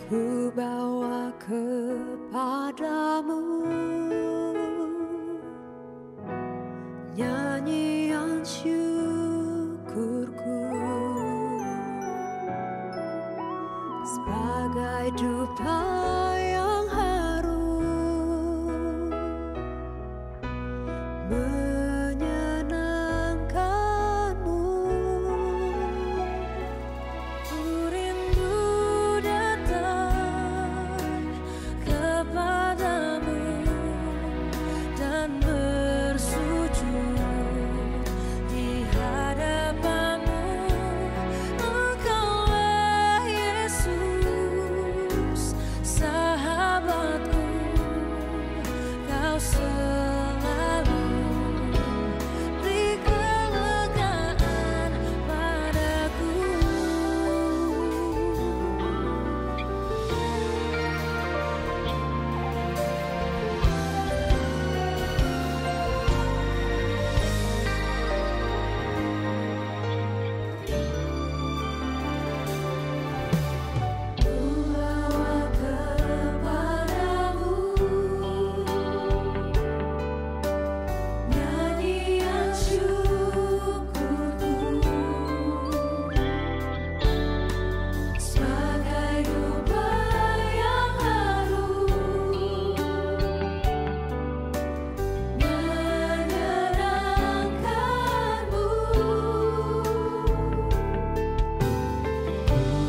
ku bawa kepadamu nyanyian syukurku sebagai dupa yang harum menyenangkanmu. Ku rindu datang kepadamu dan bersujud di hadapanmu. Engkaulah Yesus, sahabatku, kau selalu beri kelegaan padaku. Ku bawa kepadamu nyanyian syukurku sebagai dupa yang harum menyenangkanmu.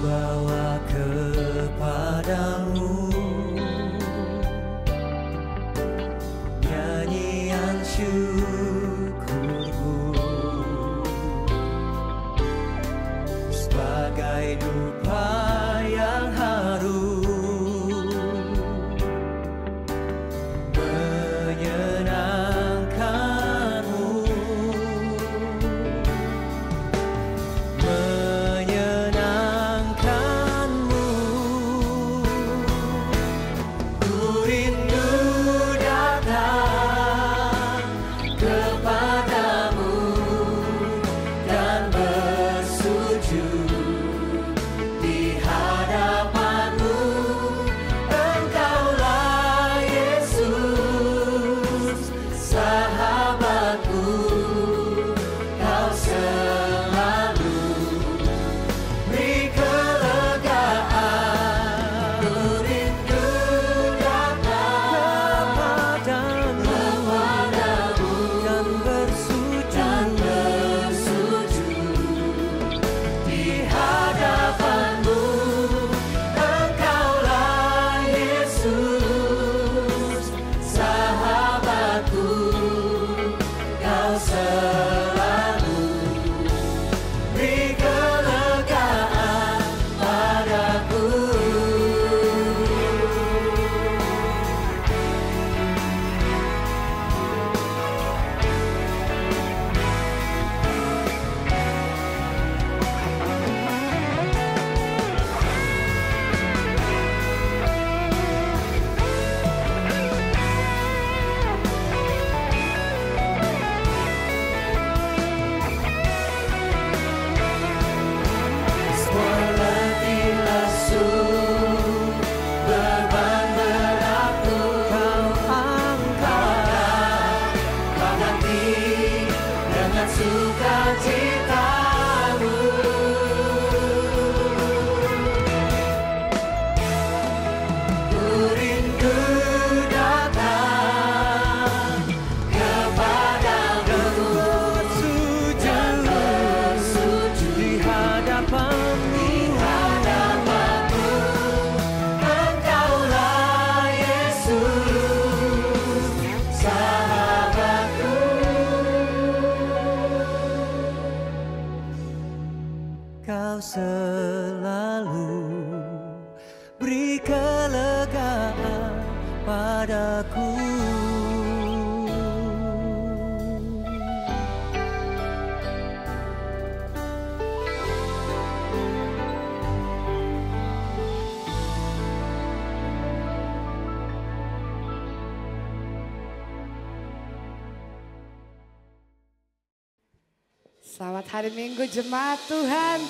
Bawa kepadamu nyanyian syukurku sebagai dupa yang harum menyenangkanmu. Ku rindu datang kepadamu dan bersujud di hadapanmu. Engkaulah Yesus, sahabatku, kau selalu beri kelegaan. Ku rindu datang kepadamu dan bersujud di hadapanmu. Engkaulah Yesus, sahabatku, kau selalu beri kelegaan padaku. Semua letih lesu, beban beratku kau angkat, kau ganti dengan sukacitamu. Ku rindu datang kepadamu dan bersujud di hadapanmu. Engkaulah Yesus, sahabatku. Kau selalu beri kelegaan padaku. Selamat hari Minggu jemaat Tuhan.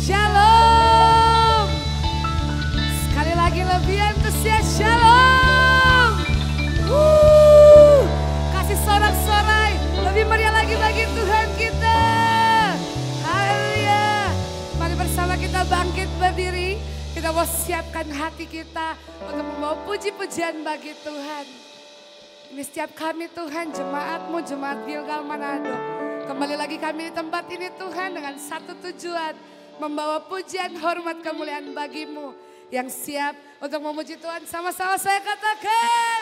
Shalom. Sekali lagi pujian shalom. Kasih sorak-sorai lebih meriah lagi bagi Tuhan kita. Haleluya. Mari bersama kita bangkit berdiri. Kita mau siapkan hati kita untuk membawa puji-pujian bagi Tuhan. Ini setiap kami Tuhan, jemaat-Mu, jemaat Gilgal Manado. Kembali lagi kami di tempat ini Tuhan dengan satu tujuan. Membawa pujian, hormat, kemuliaan bagi-Mu. Yang siap untuk memuji Tuhan, sama-sama saya katakan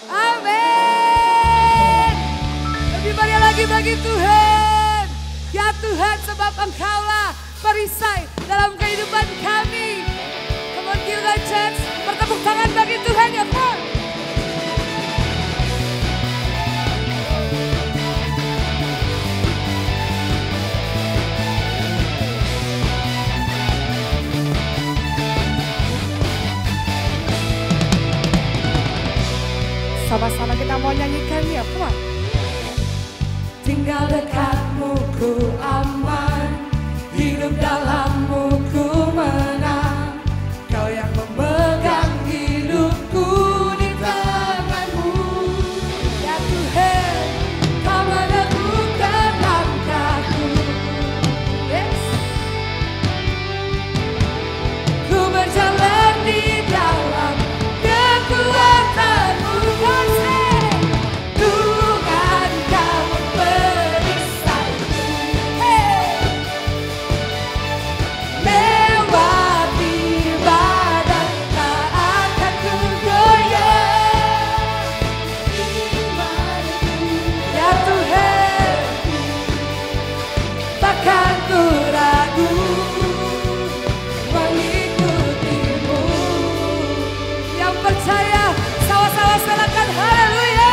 amin. Lebih meriah lagi bagi Tuhan. Ya Tuhan, sebab Engkaulah perisai dalam kehidupan kami. Come on Gilgal Church, bertepuk tangan bagi Tuhan ya Tuhan. Sama-sama kita mau nyanyikan ya, Tuhan. Tinggal dekatmu ku aman, hidup dalammu ku menang. Kau yang memegang hidupku di tanganmu. Ya Tuhan, kau meneguhkan langkahku. Yes. Ku berjalan di dalam kekuatanmu. Tuhan kau perisaiku, lewati badai tak akan ku goyah. Ya Tuhan, takkan ku ragu mengikutimu. Yang percaya sama-sama silakan haleluya.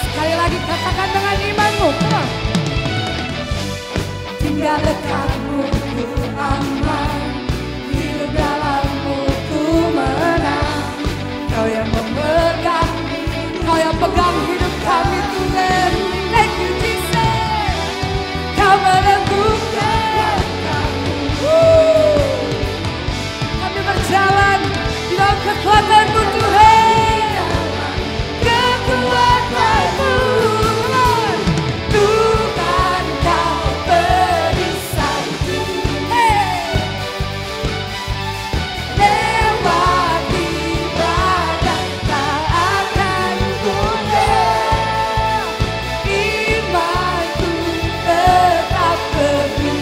Sekali lagi katakan dengan imanmu, come. Tinggal dekatmu ku aman, hidup dalammu ku menang. Kau yang memegang, kau yang pegang hidup kami Tuhan. Thank you Jesus. Kau meneguhkan kami berjalan di dalam kekuatan-Mu Tuhan. Kekuatan-Mu Tuhan kau perisaiku, lewati badai tak akan goyah. Imanku tetap teguh,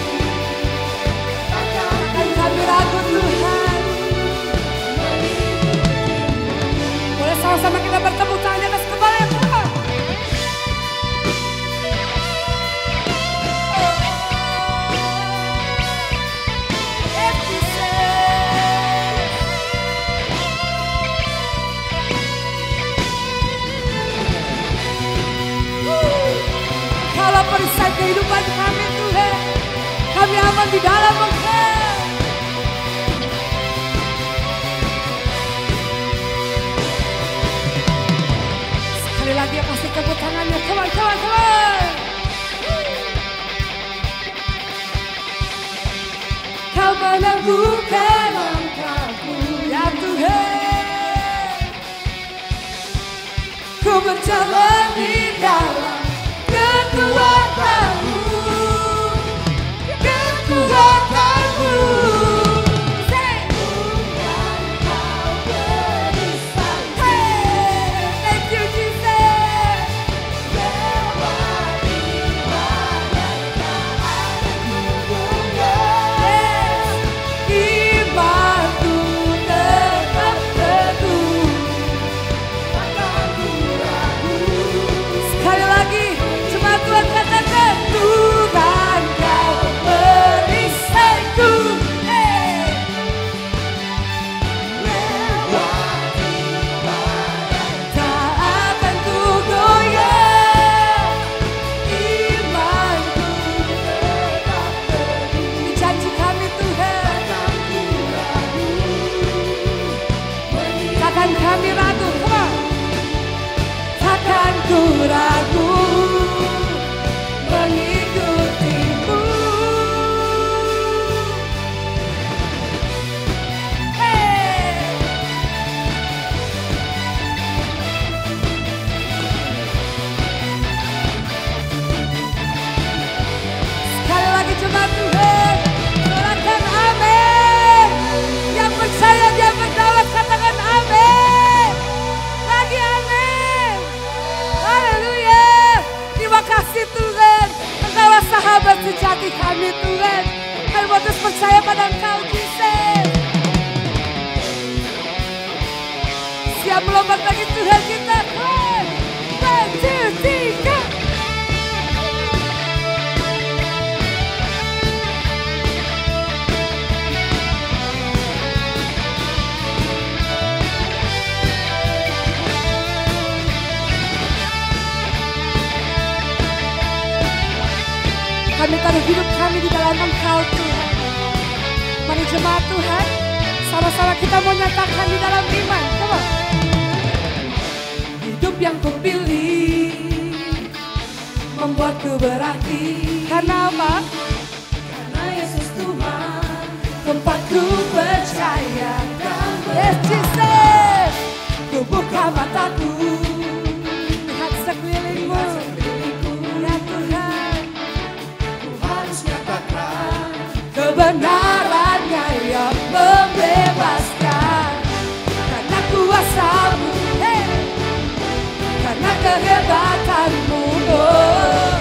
takkan kami ragu Tuhan. Boleh sama-sama kita bertepuk tangan di atas kepala ya Tuhan. Kalau perisai kehidupan kami Tuhan, kami aman di dalam Engkau. Sekali lagi kasih tepuk tangannya, come on. Kau meneguhkan langkahku, ya Tuhan. Ku berjalan di dalam kekuatan-Mu. Thank you Jesus. Imanku tetap teguh, takkan ku ragu. Sekali kasih Tuhan. Engkaulah sahabat sejati kami Tuhan. Kami mau terus percaya pada Engkau Jesus. Siap melompat lagi Tuhan kita. 1, 2, 3. Kami taruh hidup kami di dalam Engkau Tuhan. Mari jemaat Tuhan, sama-sama kita mau nyatakan di dalam iman. Come on. Hidup yang kupilih membuatku berarti. Karena apa? Karena Yesus Tuhan, tempatku percaya. Yes Jesus, ku buka mataku, lihat sekelilingmu. Ya Tuhan, ku harus nyatakan kebenarannya yang membebaskan. Karena kuasa-Mu, karena kehebatanmu, oh,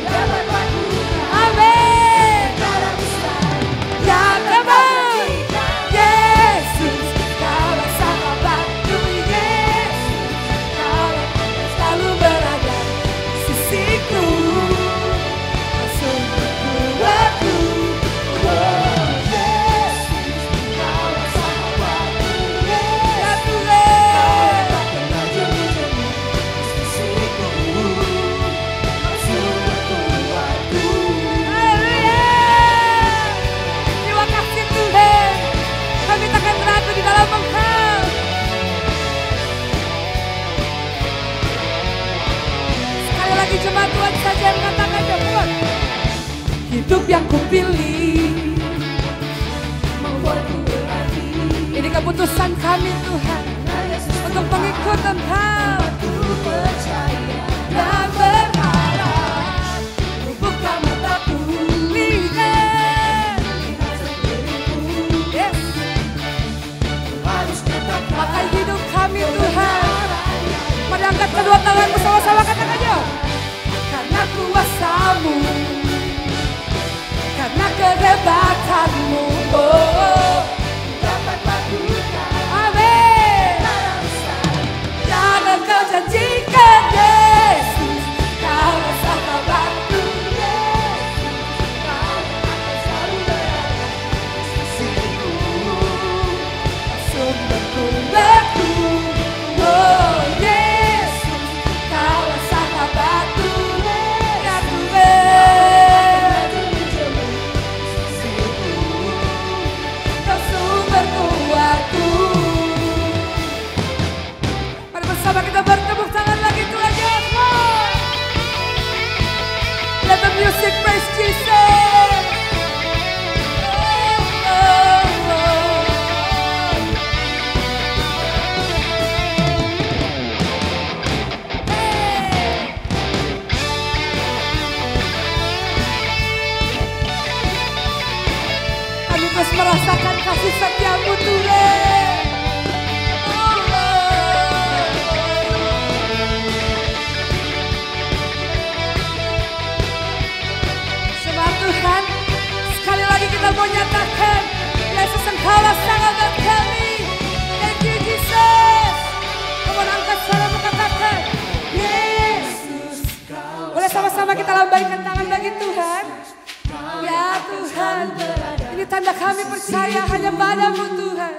dapat lakukan. Amin. Ya Tuhan, Yesus, Kaulah sahabatku, Yesus, Kaulah selalu berada di sisiku, sungguh kuatku. Oh Yesus, Kaulah sahabatku, ya Tuhan, pernah jemu-jemu di sisiku, sungguh kuatku. Haleluya. Terima kasih Tuhan. Kami takkan ragu di dalam Engkau. Sekali lagi jemaat Tuhan saja yang katakan Tuhan. Hidup yang kupilih membuatku berarti. Ini keputusan kami Tuhan untuk mengikut Engkau. Ku percaya dan berharap, ku buka mataku, lihat sekelilingku. Yes. Pakai hidup kami Tuhan. Mari angkat kedua tangan bersama-sama katakan aja. Karena kuasa-Mu, karena kehebatanmu, oh, dapat lakukan. Amin. Dan Engkau janjikan Yesus, Kaulah sahabatku, Yesus, Kau akan selalu berada di sisiku, sumberku. Oh Yesus, Kaulah sahabatku, ya Tuhan, Kau sumber kuatku. Mari bersama kita bertepuk tangan lagi Tuhan Yesus. Let the music praise Jesus. Oh, oh, oh. Hey. Kami terus merasakan kasih setia-Mu Tuhan. Oh, oh. Jemaat Tuhan, sekali lagi kita mau nyatakan Yesus Engkaulah sahabat kami. Thank you Jesus. Kamu angkat suaramu katakan Yesus. Boleh sama-sama kita lambaikan tangan bagi Tuhan. Ya Tuhan, ini tanda kami percaya hanya padamu Tuhan.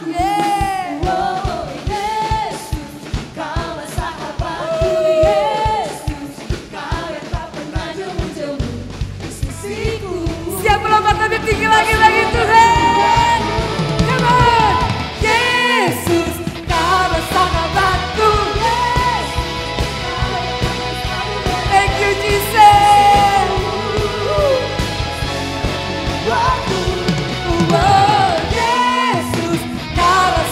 Yeah. Oh Yesus, Kaulah sahabatku, Yesus, Kau yang tak pernah jemu-jemu di sisiku. Siap melompat lebih tinggi lagi bagi Tuhan. Come on. Yesus, Kaulah sahabatku. Thank you Jesus. Oh Yesus, Kaulah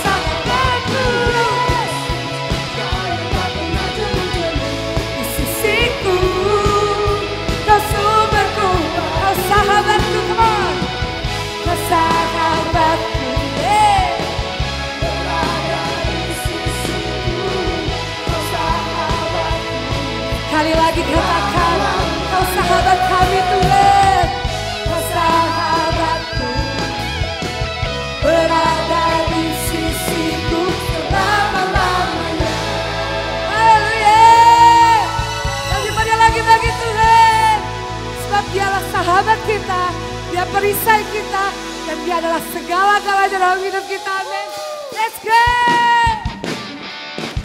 Sekali lagi katakan, Kau sahabat kami Tuhan. Kau sahabatku, berada di sisiku selama-lamanya. Haleluya. Lebih banyak lagi bagi Tuhan. Sebab Dialah sahabat kita, Dia perisai kita, dan Dia adalah segala-galanya dalam hidup kita. Amin. Let's go.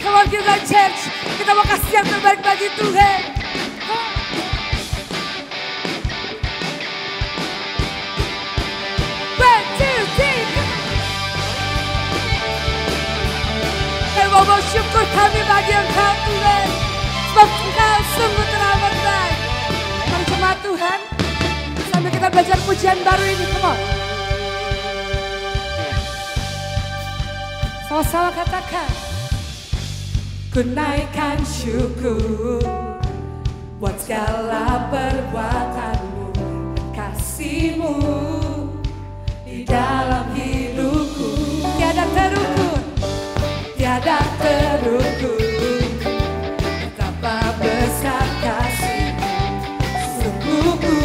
Come on kita church, kita mau kasih yang terbaik bagi Tuhan. Kami mau bersyukur kami bagi Engkau Tuhan, sebab Engkau sungguh teramat baik. Mari jemaat Tuhan, sambil kita belajar pujian baru ini, come on. Sama-sama katakan. Ku naikkan syukur buat segala perbuatanmu dan kasihmu di dalam hidupku. Tiada terukur, tiada terukur, betapa besar kasihmu. Sungguhku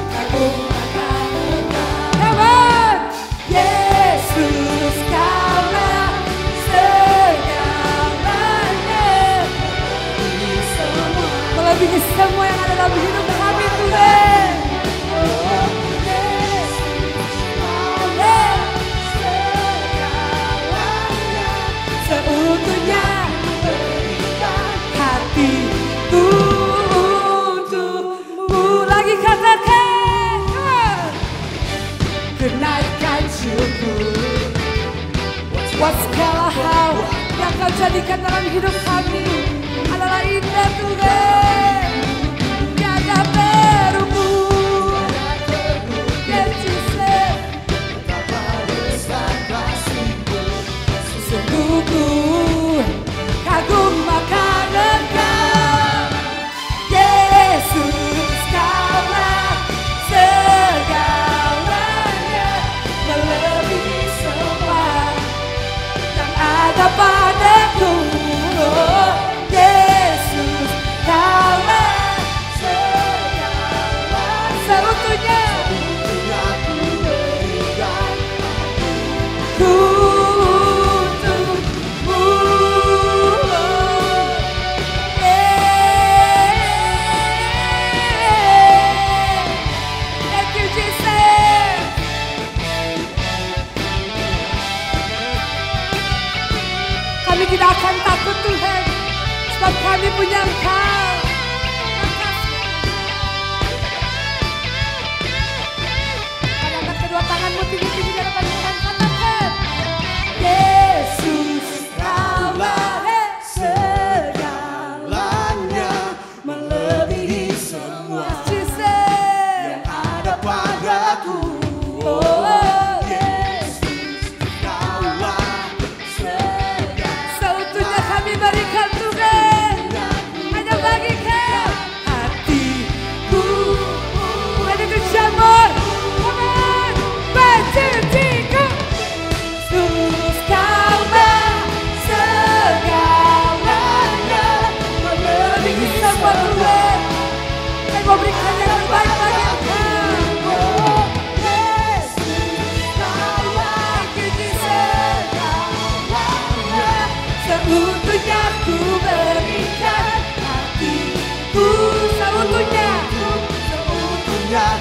kagum akan Engkau. Come on, Yesus Kaulah melebihi semua yang ada dalam hidup kami Tuhan. Seutuhnya hatiku untukmu. Lagi katakan, kenaikan syukur buat segala hal yang Kau jadikan dalam hidup kami adalah indah Tuhan. Tiada terukur, Yesus, betapa besar kasihmu. Sungguhku kagum akan Engkau, Yesus, Kaulah segalanya, melebihi semua yang ada padaku. Yesus, Kaulah seutuhnya ku berikan ku untukmu. Thank you Jesus. Kami tidak akan takut Tuhan, sebab kami punya Engkau. Angkat kedua tanganmu tinggi-tinggi di hadapan Tuhan, katakan, Yesus Kaulah segalanya, melebihi semua yang ada padaku. Oh, Yesus Kaulah seutuhnya kami berikan Tuhan, hanya bagi Kau hatiku. Ready to jamur, come on, 1, 2, 3. Yesus Kaulah segalanya, melebihi semua Tuhan. Saya mau berikan yang terbaik bagi Engkau. Yesus Kaulah, seutuhnya ku berikan hatiku. Seutuhnya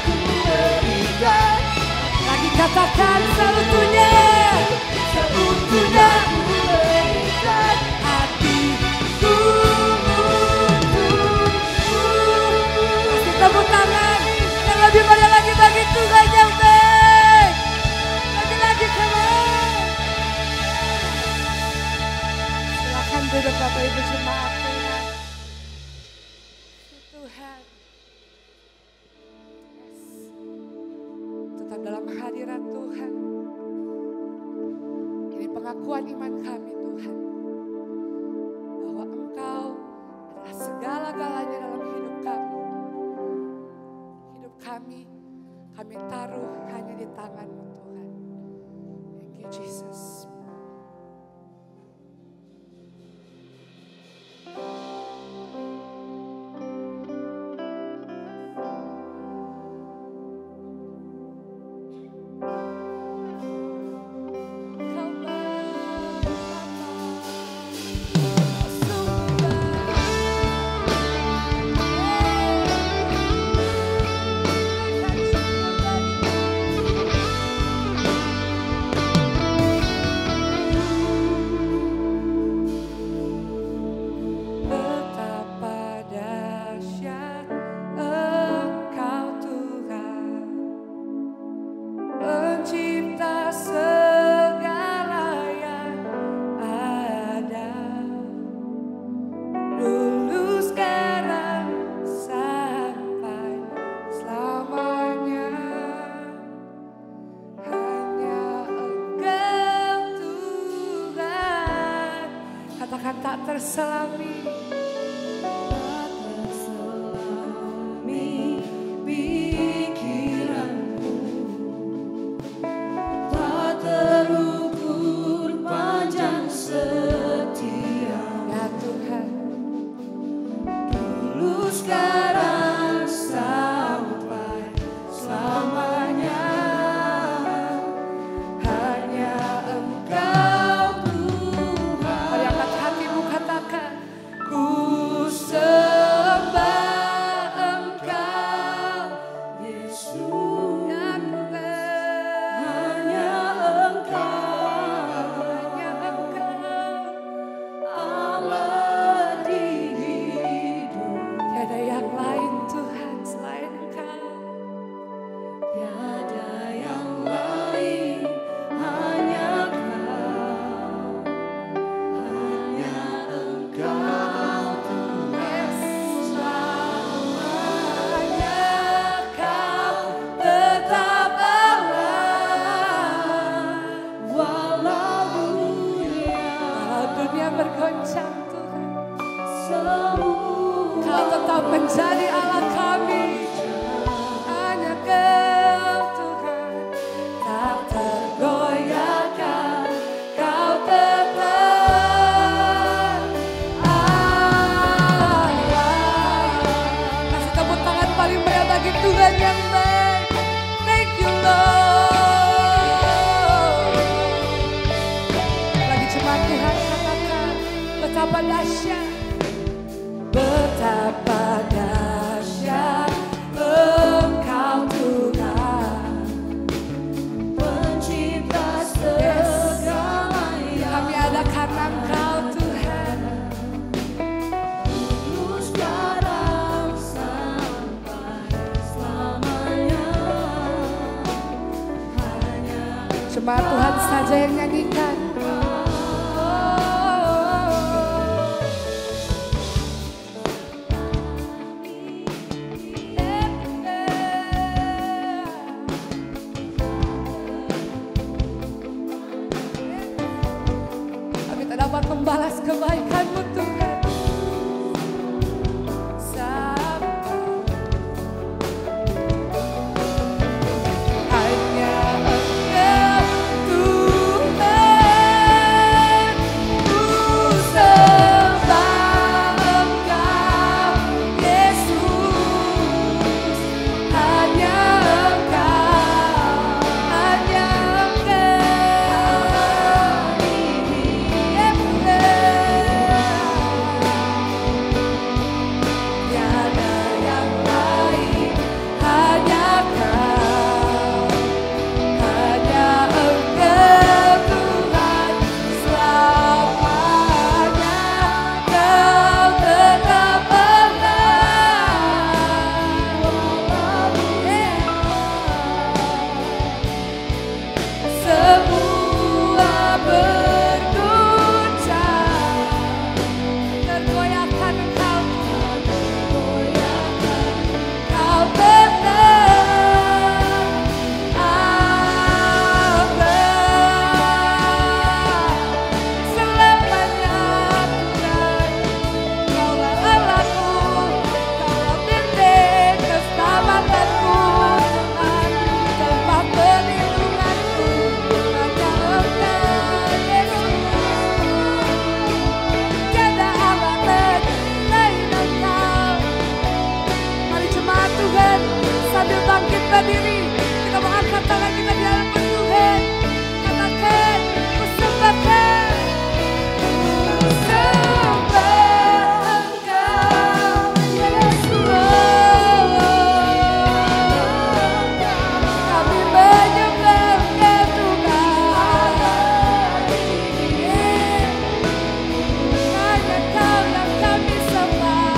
ku berikan. Lagi katakan seutuhnya ku berikan hatiku untukmu. Kasih tepuk tangan yang lebih banyak lagi bagi Tuhan yang baik. Lagi-lagi kawan. Silakan duduk Bapak Ibu jemaat Tuhan. Tuhan. Tetap dalam hadirat Tuhan. Ini pengakuan iman kami Tuhan, bahwa Engkau adalah segala-galanya dalam hidup kami. Hidup kami taruh hanya di tangan-Mu Tuhan. Thank you Jesus. terselami. Pikiranku tak terukur panjang setia. Ya Tuhan, Dulu sekarang sampai selamanya hanya Engkau Tuhan. mari angkat hatimu katakan. Ku sembah Engkau Yesus. Ya Tuhan, Hanya Engkau, hanya Engkau. Allah di hidup. Tiada yang lain Tuhan selain Engkau. Tiada yang lain, hanya Kau, hanya Engkau Tuhan. Selamanya Kau tetap Allah, walau Dunia bergoncang Tuhan, semua Kau tetap menjadi Allah kami. Hanya Kau Tuhan, tak tergoyahkan. Kau tetap Allah. Kasih tepuk tangan paling meriah bagi Tuhan yang baik. Thank you Lord. Lagi cuma Tuhan katakan, betapa dahsyat. Betapa dahsyat Engkau Tuhan, Pencipta segalanya. kami ada karena Engkau Tuhan. Dulu sekarang sampai selamanya hanya Cuma Tuhan saja yang nyanyikan. Kami tak dapat membalas kebaikan-Mu Tuhan. Sampai hanya Engkau Tuhan, ku sembah Engkau Yesus. Hanya Engkau, hanya Engkau. Tiada yang lain, hanya Kau, hanya Engkau Tuhan. Selamanya Kau tetap semua berguncang, tergoyahkan Engkau, Kau tetap Allah. Selamanya Tuhan, Kaulah Allahku, Kaulah titik keselamatanku, Tuhan, tempat perlindunganku. Hanya Engkau Yesus, tiada Allah lain selain Engkau. Mari jemaat Tuhan, sambil bangkit berdiri, kita mau angkat tangan kita di hadapan Tuhan. Katakan, ku sembah Kau, ku sembah Engkau Yesus. Kami menyembah Engkau Tuhan. Hanya Kau yang kami sembah.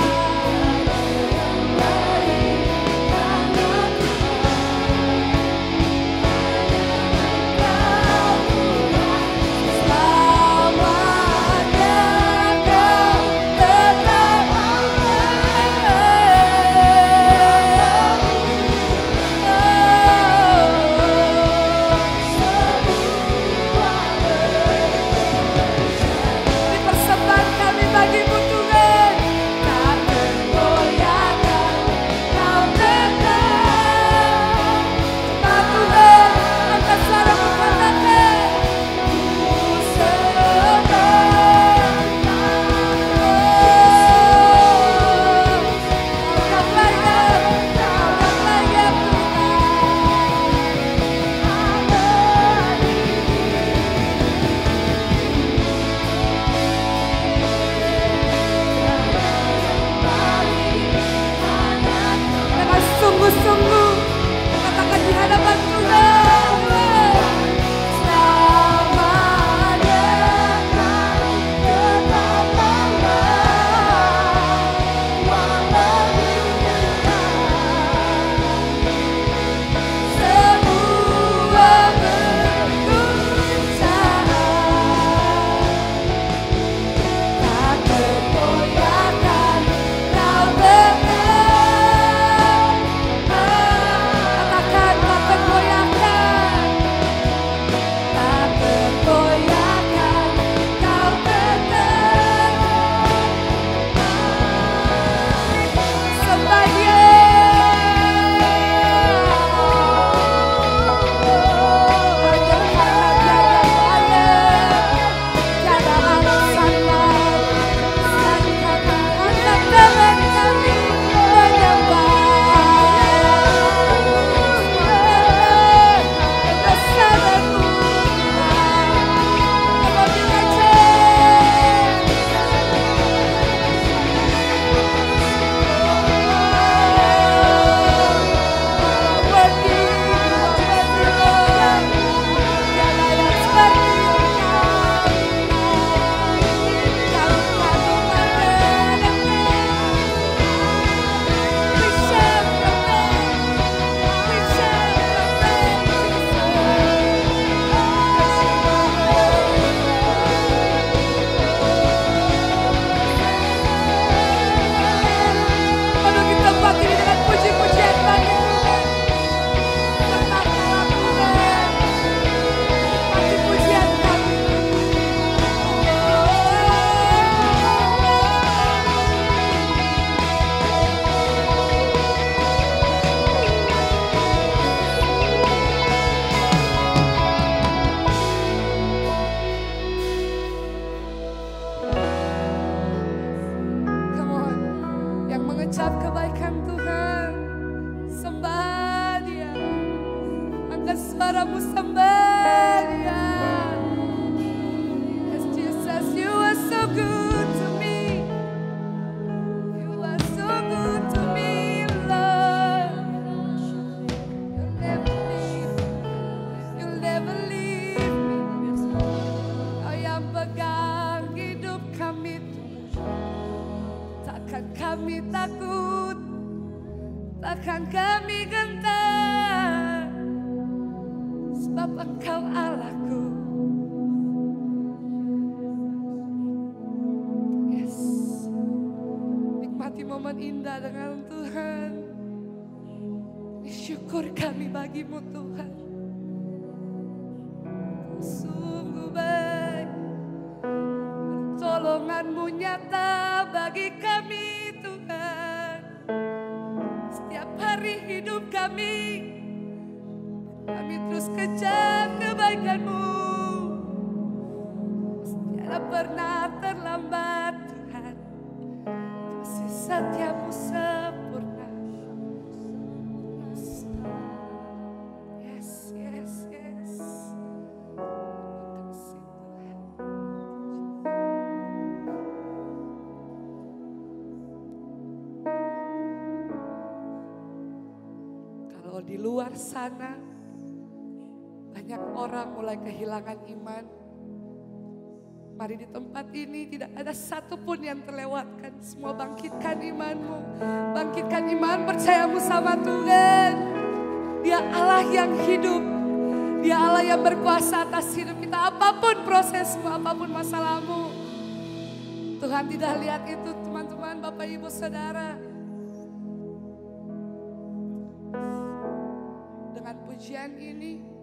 Ucap kebaikan Tuhan. Sembah Dia. Angkat suaramu, sembah Dia. Yes, Jesus, you are so good to me. You are so good to me, Lord. You'll never leave me. Kau yang pegang hidup kami, takkan kami takut, takkan kami gentar, sebab Engkau Allahku. Yes, nikmati momen indah dengan Tuhan. Syukur kami bagimu Tuhan. Sungguh baik, pertolonganmu nyata bagi kami Tuhan. Setiap hari hidup kami terus kejar kebaikanmu. Tiada pernah terlambat Tuhan, kasih setiamu sempurna. Yes, yes, yes. Terima kasih Tuhan. Kalau di luar sana banyak orang mulai kehilangan iman, mari di tempat ini tidak ada satupun yang terlewatkan. Semua bangkitkan imanmu, bangkitkan iman percayamu sama Tuhan. Dia Allah yang hidup, Dia Allah yang berkuasa atas hidup kita. Apapun prosesmu, apapun masalahmu, Tuhan tidak lihat itu teman-teman, Bapak Ibu Saudara. Dengan pujian ini,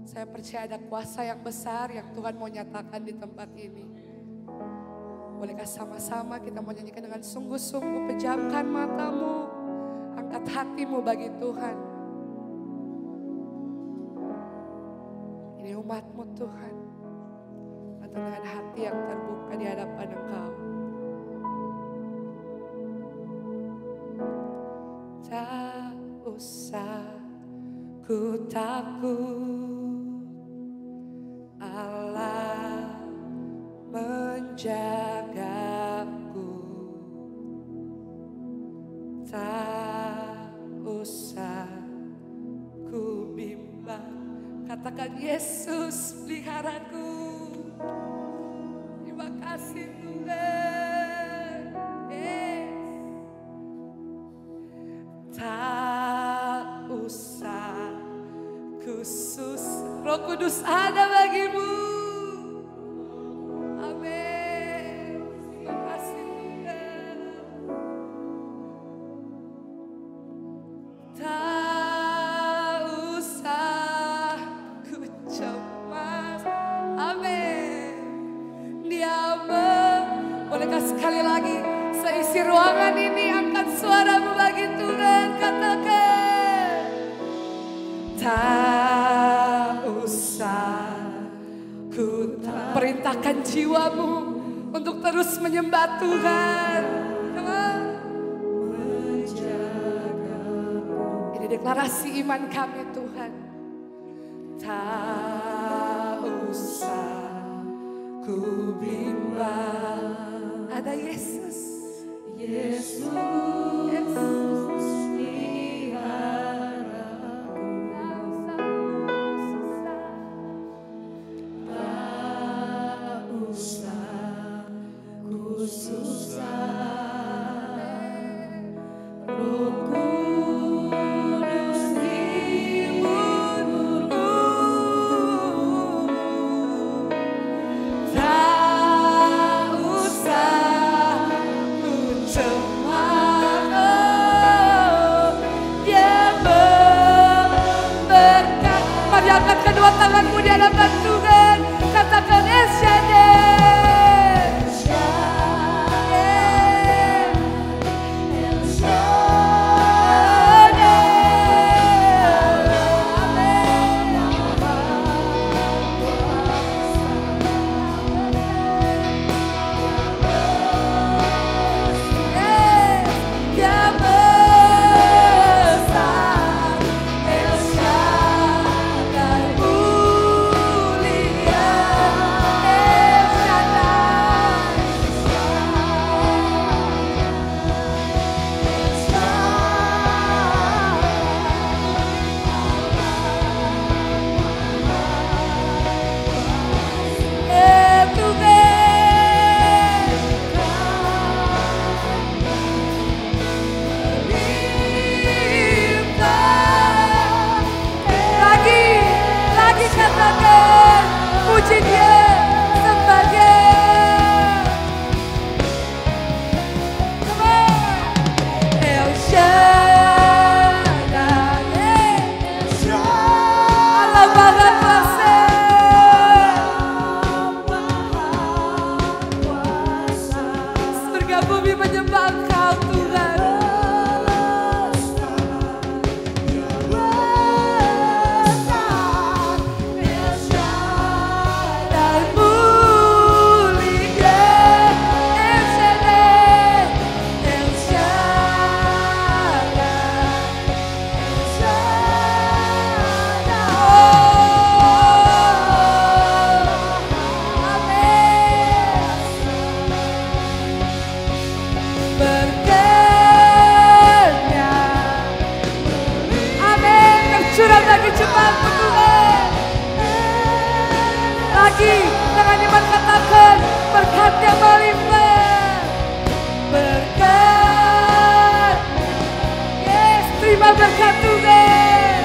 saya percaya ada kuasa yang besar yang Tuhan mau nyatakan di tempat ini. Bolehkah sama-sama kita mau nyanyikan dengan sungguh-sungguh, pejamkan matamu, angkat hatimu bagi Tuhan. Ini umatmu Tuhan, datang dengan hati yang terbuka di hadapan Engkau. Tak usah ku takut, Allah menjagaku. Tak usah ku bimbang, katakan Yesus peliharaku. Terima kasih Tuhan. Yes. Tak usah khusus, Roh Kudus ada bagimu. Amin. Terima kasih Tuhan. Tak usah ku cemas. Amin. Dia bolehkah sekali lagi seisi ruangan ini angkat suaramu bagi Tuhan, katakan. Tak usah ku perintahkan jiwamu untuk terus menyembah Tuhan. Come on. Ini deklarasi iman kami Tuhan. Tak usah ku bimbang, ada Yesus. Yesus. Angkat kedua tanganmu di hadapan Tuhan, katakan El Shaddai. El Shaddai. dan bumi menyembah Engkau Tuhan. Dan mulia El Shaddai, El Shaddai, El Shaddai. Berkenya, amin, tercurah lagi jemaatmu Tuhan. Lagi, dengan iman katakan, berkatnya melimpah. Berkat, yes, terima berkat Tuhan.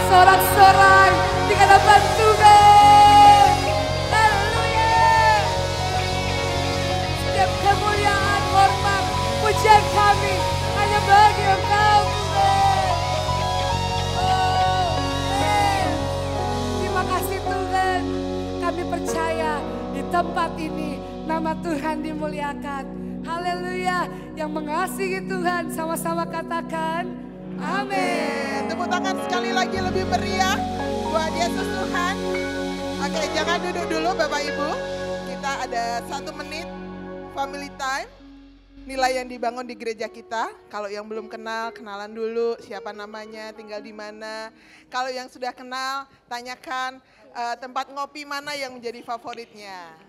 Sorak-sorai di hadapan Tuhan. Haleluya. Setiap kemuliaan, hormat, pujian kami hanya bagi Engkau Tuhan. Oh, yes. Terima kasih Tuhan. Kami percaya di tempat ini nama Tuhan dimuliakan. Haleluya. Yang mengasihi Tuhan sama-sama katakan amin. Tepuk tangan sekali lagi lebih meriah buat Yesus Tuhan. Oke, jangan duduk dulu Bapak Ibu. Kita ada 1 menit family time. Nilai yang dibangun di gereja kita. Kalau yang belum kenal, kenalan dulu siapa namanya, tinggal di mana. Kalau yang sudah kenal, tanyakan tempat ngopi mana yang menjadi favoritnya.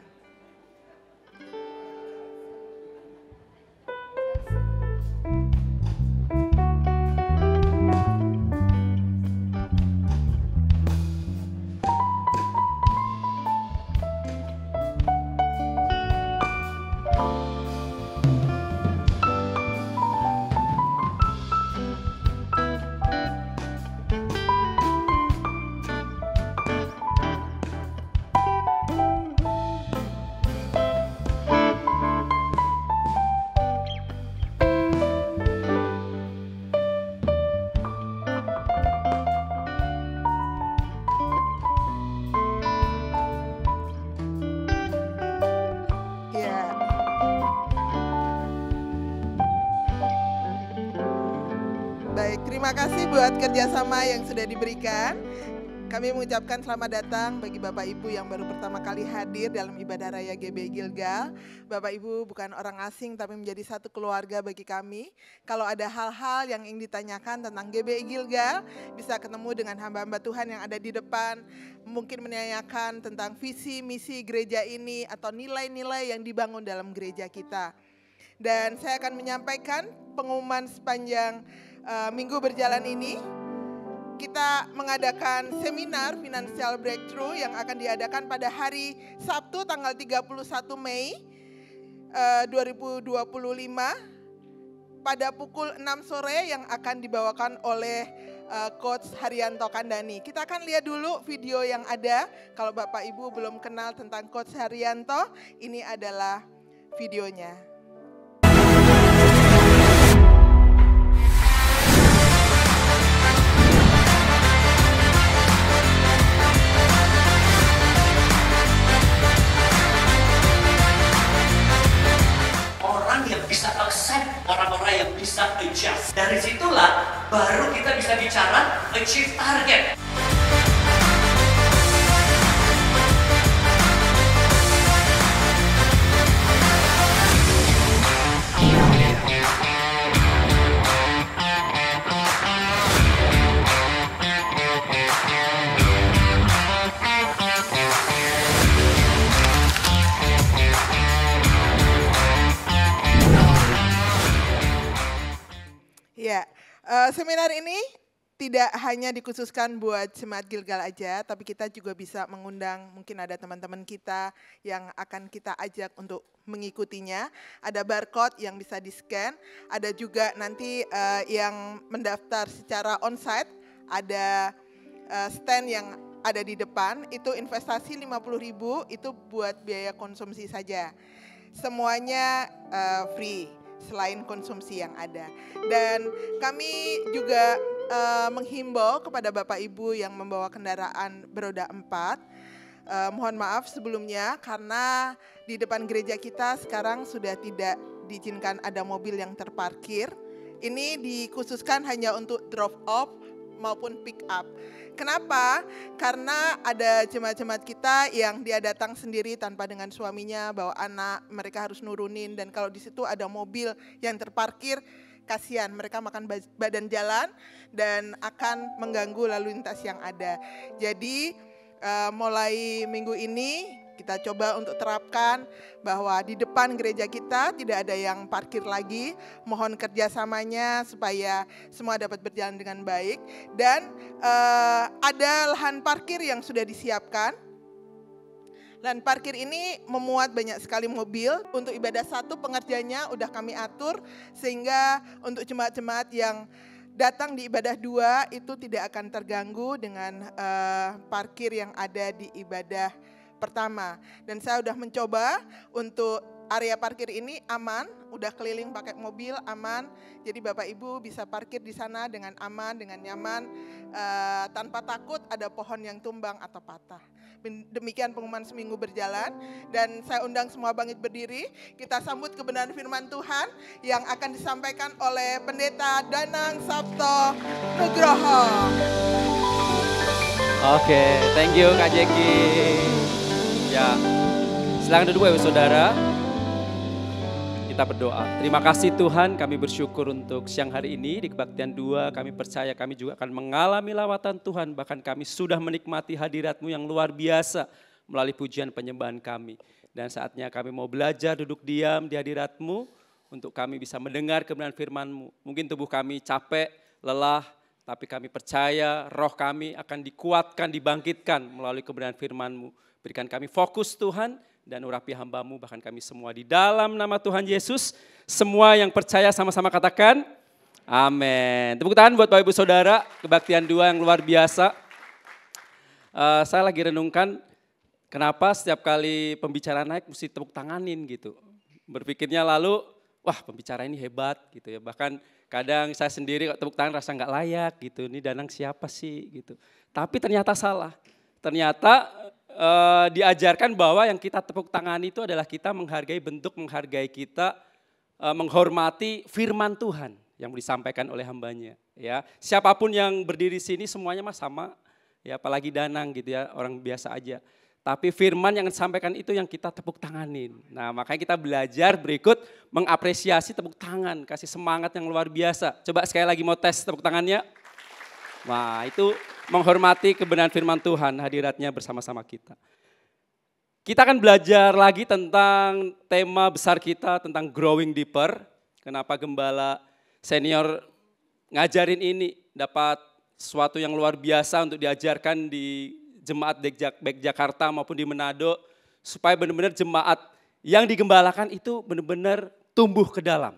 Baik, terima kasih buat kerjasama yang sudah diberikan. Kami mengucapkan selamat datang bagi Bapak Ibu yang baru pertama kali hadir dalam ibadah raya GBI Gilgal. Bapak Ibu bukan orang asing tapi menjadi satu keluarga bagi kami. Kalau ada hal-hal yang ingin ditanyakan tentang GBI Gilgal, bisa ketemu dengan hamba-hamba Tuhan yang ada di depan. Mungkin menanyakan tentang visi, misi gereja ini atau nilai-nilai yang dibangun dalam gereja kita. Dan saya akan menyampaikan pengumuman sepanjang minggu berjalan ini. Kita mengadakan seminar Financial Breakthrough yang akan diadakan pada hari Sabtu tanggal 31 Mei 2025 pada pukul 6 sore yang akan dibawakan oleh Coach Haryanto Kandani. Kita akan lihat dulu video yang ada. Kalau Bapak Ibu belum kenal tentang Coach Haryanto, ini adalah videonya. Yang bisa accept, orang-orang yang bisa adjust. Dari situlah baru kita bisa bicara achieve target. Ya, seminar ini tidak hanya dikhususkan buat Jemaat Gilgal aja, tapi kita juga bisa mengundang, mungkin ada teman-teman kita yang akan kita ajak untuk mengikutinya. Ada barcode yang bisa di-scan, ada juga nanti yang mendaftar secara onsite, ada stand yang ada di depan, itu investasi 50.000, itu buat biaya konsumsi saja. Semuanya free. Selain konsumsi yang ada. Dan kami juga menghimbau kepada Bapak Ibu yang membawa kendaraan beroda 4. Mohon maaf sebelumnya karena di depan gereja kita sekarang sudah tidak diizinkan ada mobil yang terparkir. Ini dikhususkan hanya untuk drop off maupun pick up. Kenapa? Karena ada jemaat-jemaat kita yang dia datang sendiri tanpa dengan suaminya, bawa anak, mereka harus nurunin, dan kalau di situ ada mobil yang terparkir, kasihan mereka makan badan jalan dan akan mengganggu lalu lintas yang ada. Jadi mulai minggu ini kita coba untuk terapkan bahwa di depan gereja kita tidak ada yang parkir lagi. Mohon kerjasamanya supaya semua dapat berjalan dengan baik. Dan ada lahan parkir yang sudah disiapkan. Lahan parkir ini memuat banyak sekali mobil. Untuk ibadah 1 pengerjanya udah kami atur. Sehingga untuk jemaat-jemaat yang datang di ibadah 2 itu tidak akan terganggu dengan parkir yang ada di ibadah pertama. Dan saya udah mencoba untuk area parkir ini aman, udah keliling pakai mobil aman. Jadi Bapak Ibu bisa parkir di sana dengan aman, dengan nyaman, tanpa takut ada pohon yang tumbang atau patah. Demikian pengumuman seminggu berjalan, dan saya undang semua bangkit berdiri. Kita sambut kebenaran firman Tuhan yang akan disampaikan oleh Pendeta Danang Sabto Nugroho. Oke, thank you Kak Jeki. Ya, silakan duduk Bapak Saudara. Kita berdoa. Terima kasih Tuhan, kami bersyukur untuk siang hari ini di Kebaktian 2. Kami percaya kami juga akan mengalami lawatan Tuhan. Bahkan kami sudah menikmati hadirat-Mu yang luar biasa melalui pujian penyembahan kami. Dan saatnya kami mau belajar duduk diam di hadirat-Mu untuk kami bisa mendengar kebenaran firman-Mu. Mungkin tubuh kami capek, lelah, tapi kami percaya roh kami akan dikuatkan, dibangkitkan melalui kebenaran firman-Mu. Berikan kami fokus Tuhan dan urapi hamba-Mu, bahkan kami semua di dalam nama Tuhan Yesus. Semua yang percaya sama-sama katakan amin. Tepuk tangan buat Bapak Ibu Saudara, Kebaktian 2 yang luar biasa. Saya lagi renungkan kenapa setiap kali pembicara naik mesti tepuk tanganin gitu. Berpikirnya lalu, wah pembicara ini hebat gitu ya. Bahkan kadang saya sendiri tepuk tangan rasa nggak layak gitu. Ini Danang siapa sih gitu. Tapi ternyata salah. Ternyata diajarkan bahwa yang kita tepuk tangan itu adalah kita menghargai bentuk, menghargai kita, menghormati firman Tuhan yang disampaikan oleh hambanya. Ya, siapapun yang berdiri sini semuanya mah sama, ya apalagi Danang gitu ya, orang biasa aja. Tapi firman yang disampaikan itu yang kita tepuk tanganin. Nah makanya kita belajar berikut mengapresiasi tepuk tangan, kasih semangat yang luar biasa. Coba sekali lagi mau tes tepuk tangannya. Wah itu menghormati kebenaran firman Tuhan, hadiratnya bersama-sama kita. Kita akan belajar lagi tentang tema besar kita, tentang growing deeper. Kenapa gembala senior ngajarin ini, dapat sesuatu yang luar biasa untuk diajarkan di jemaat baik Jakarta maupun di Manado. Supaya benar-benar jemaat yang digembalakan itu benar-benar tumbuh ke dalam.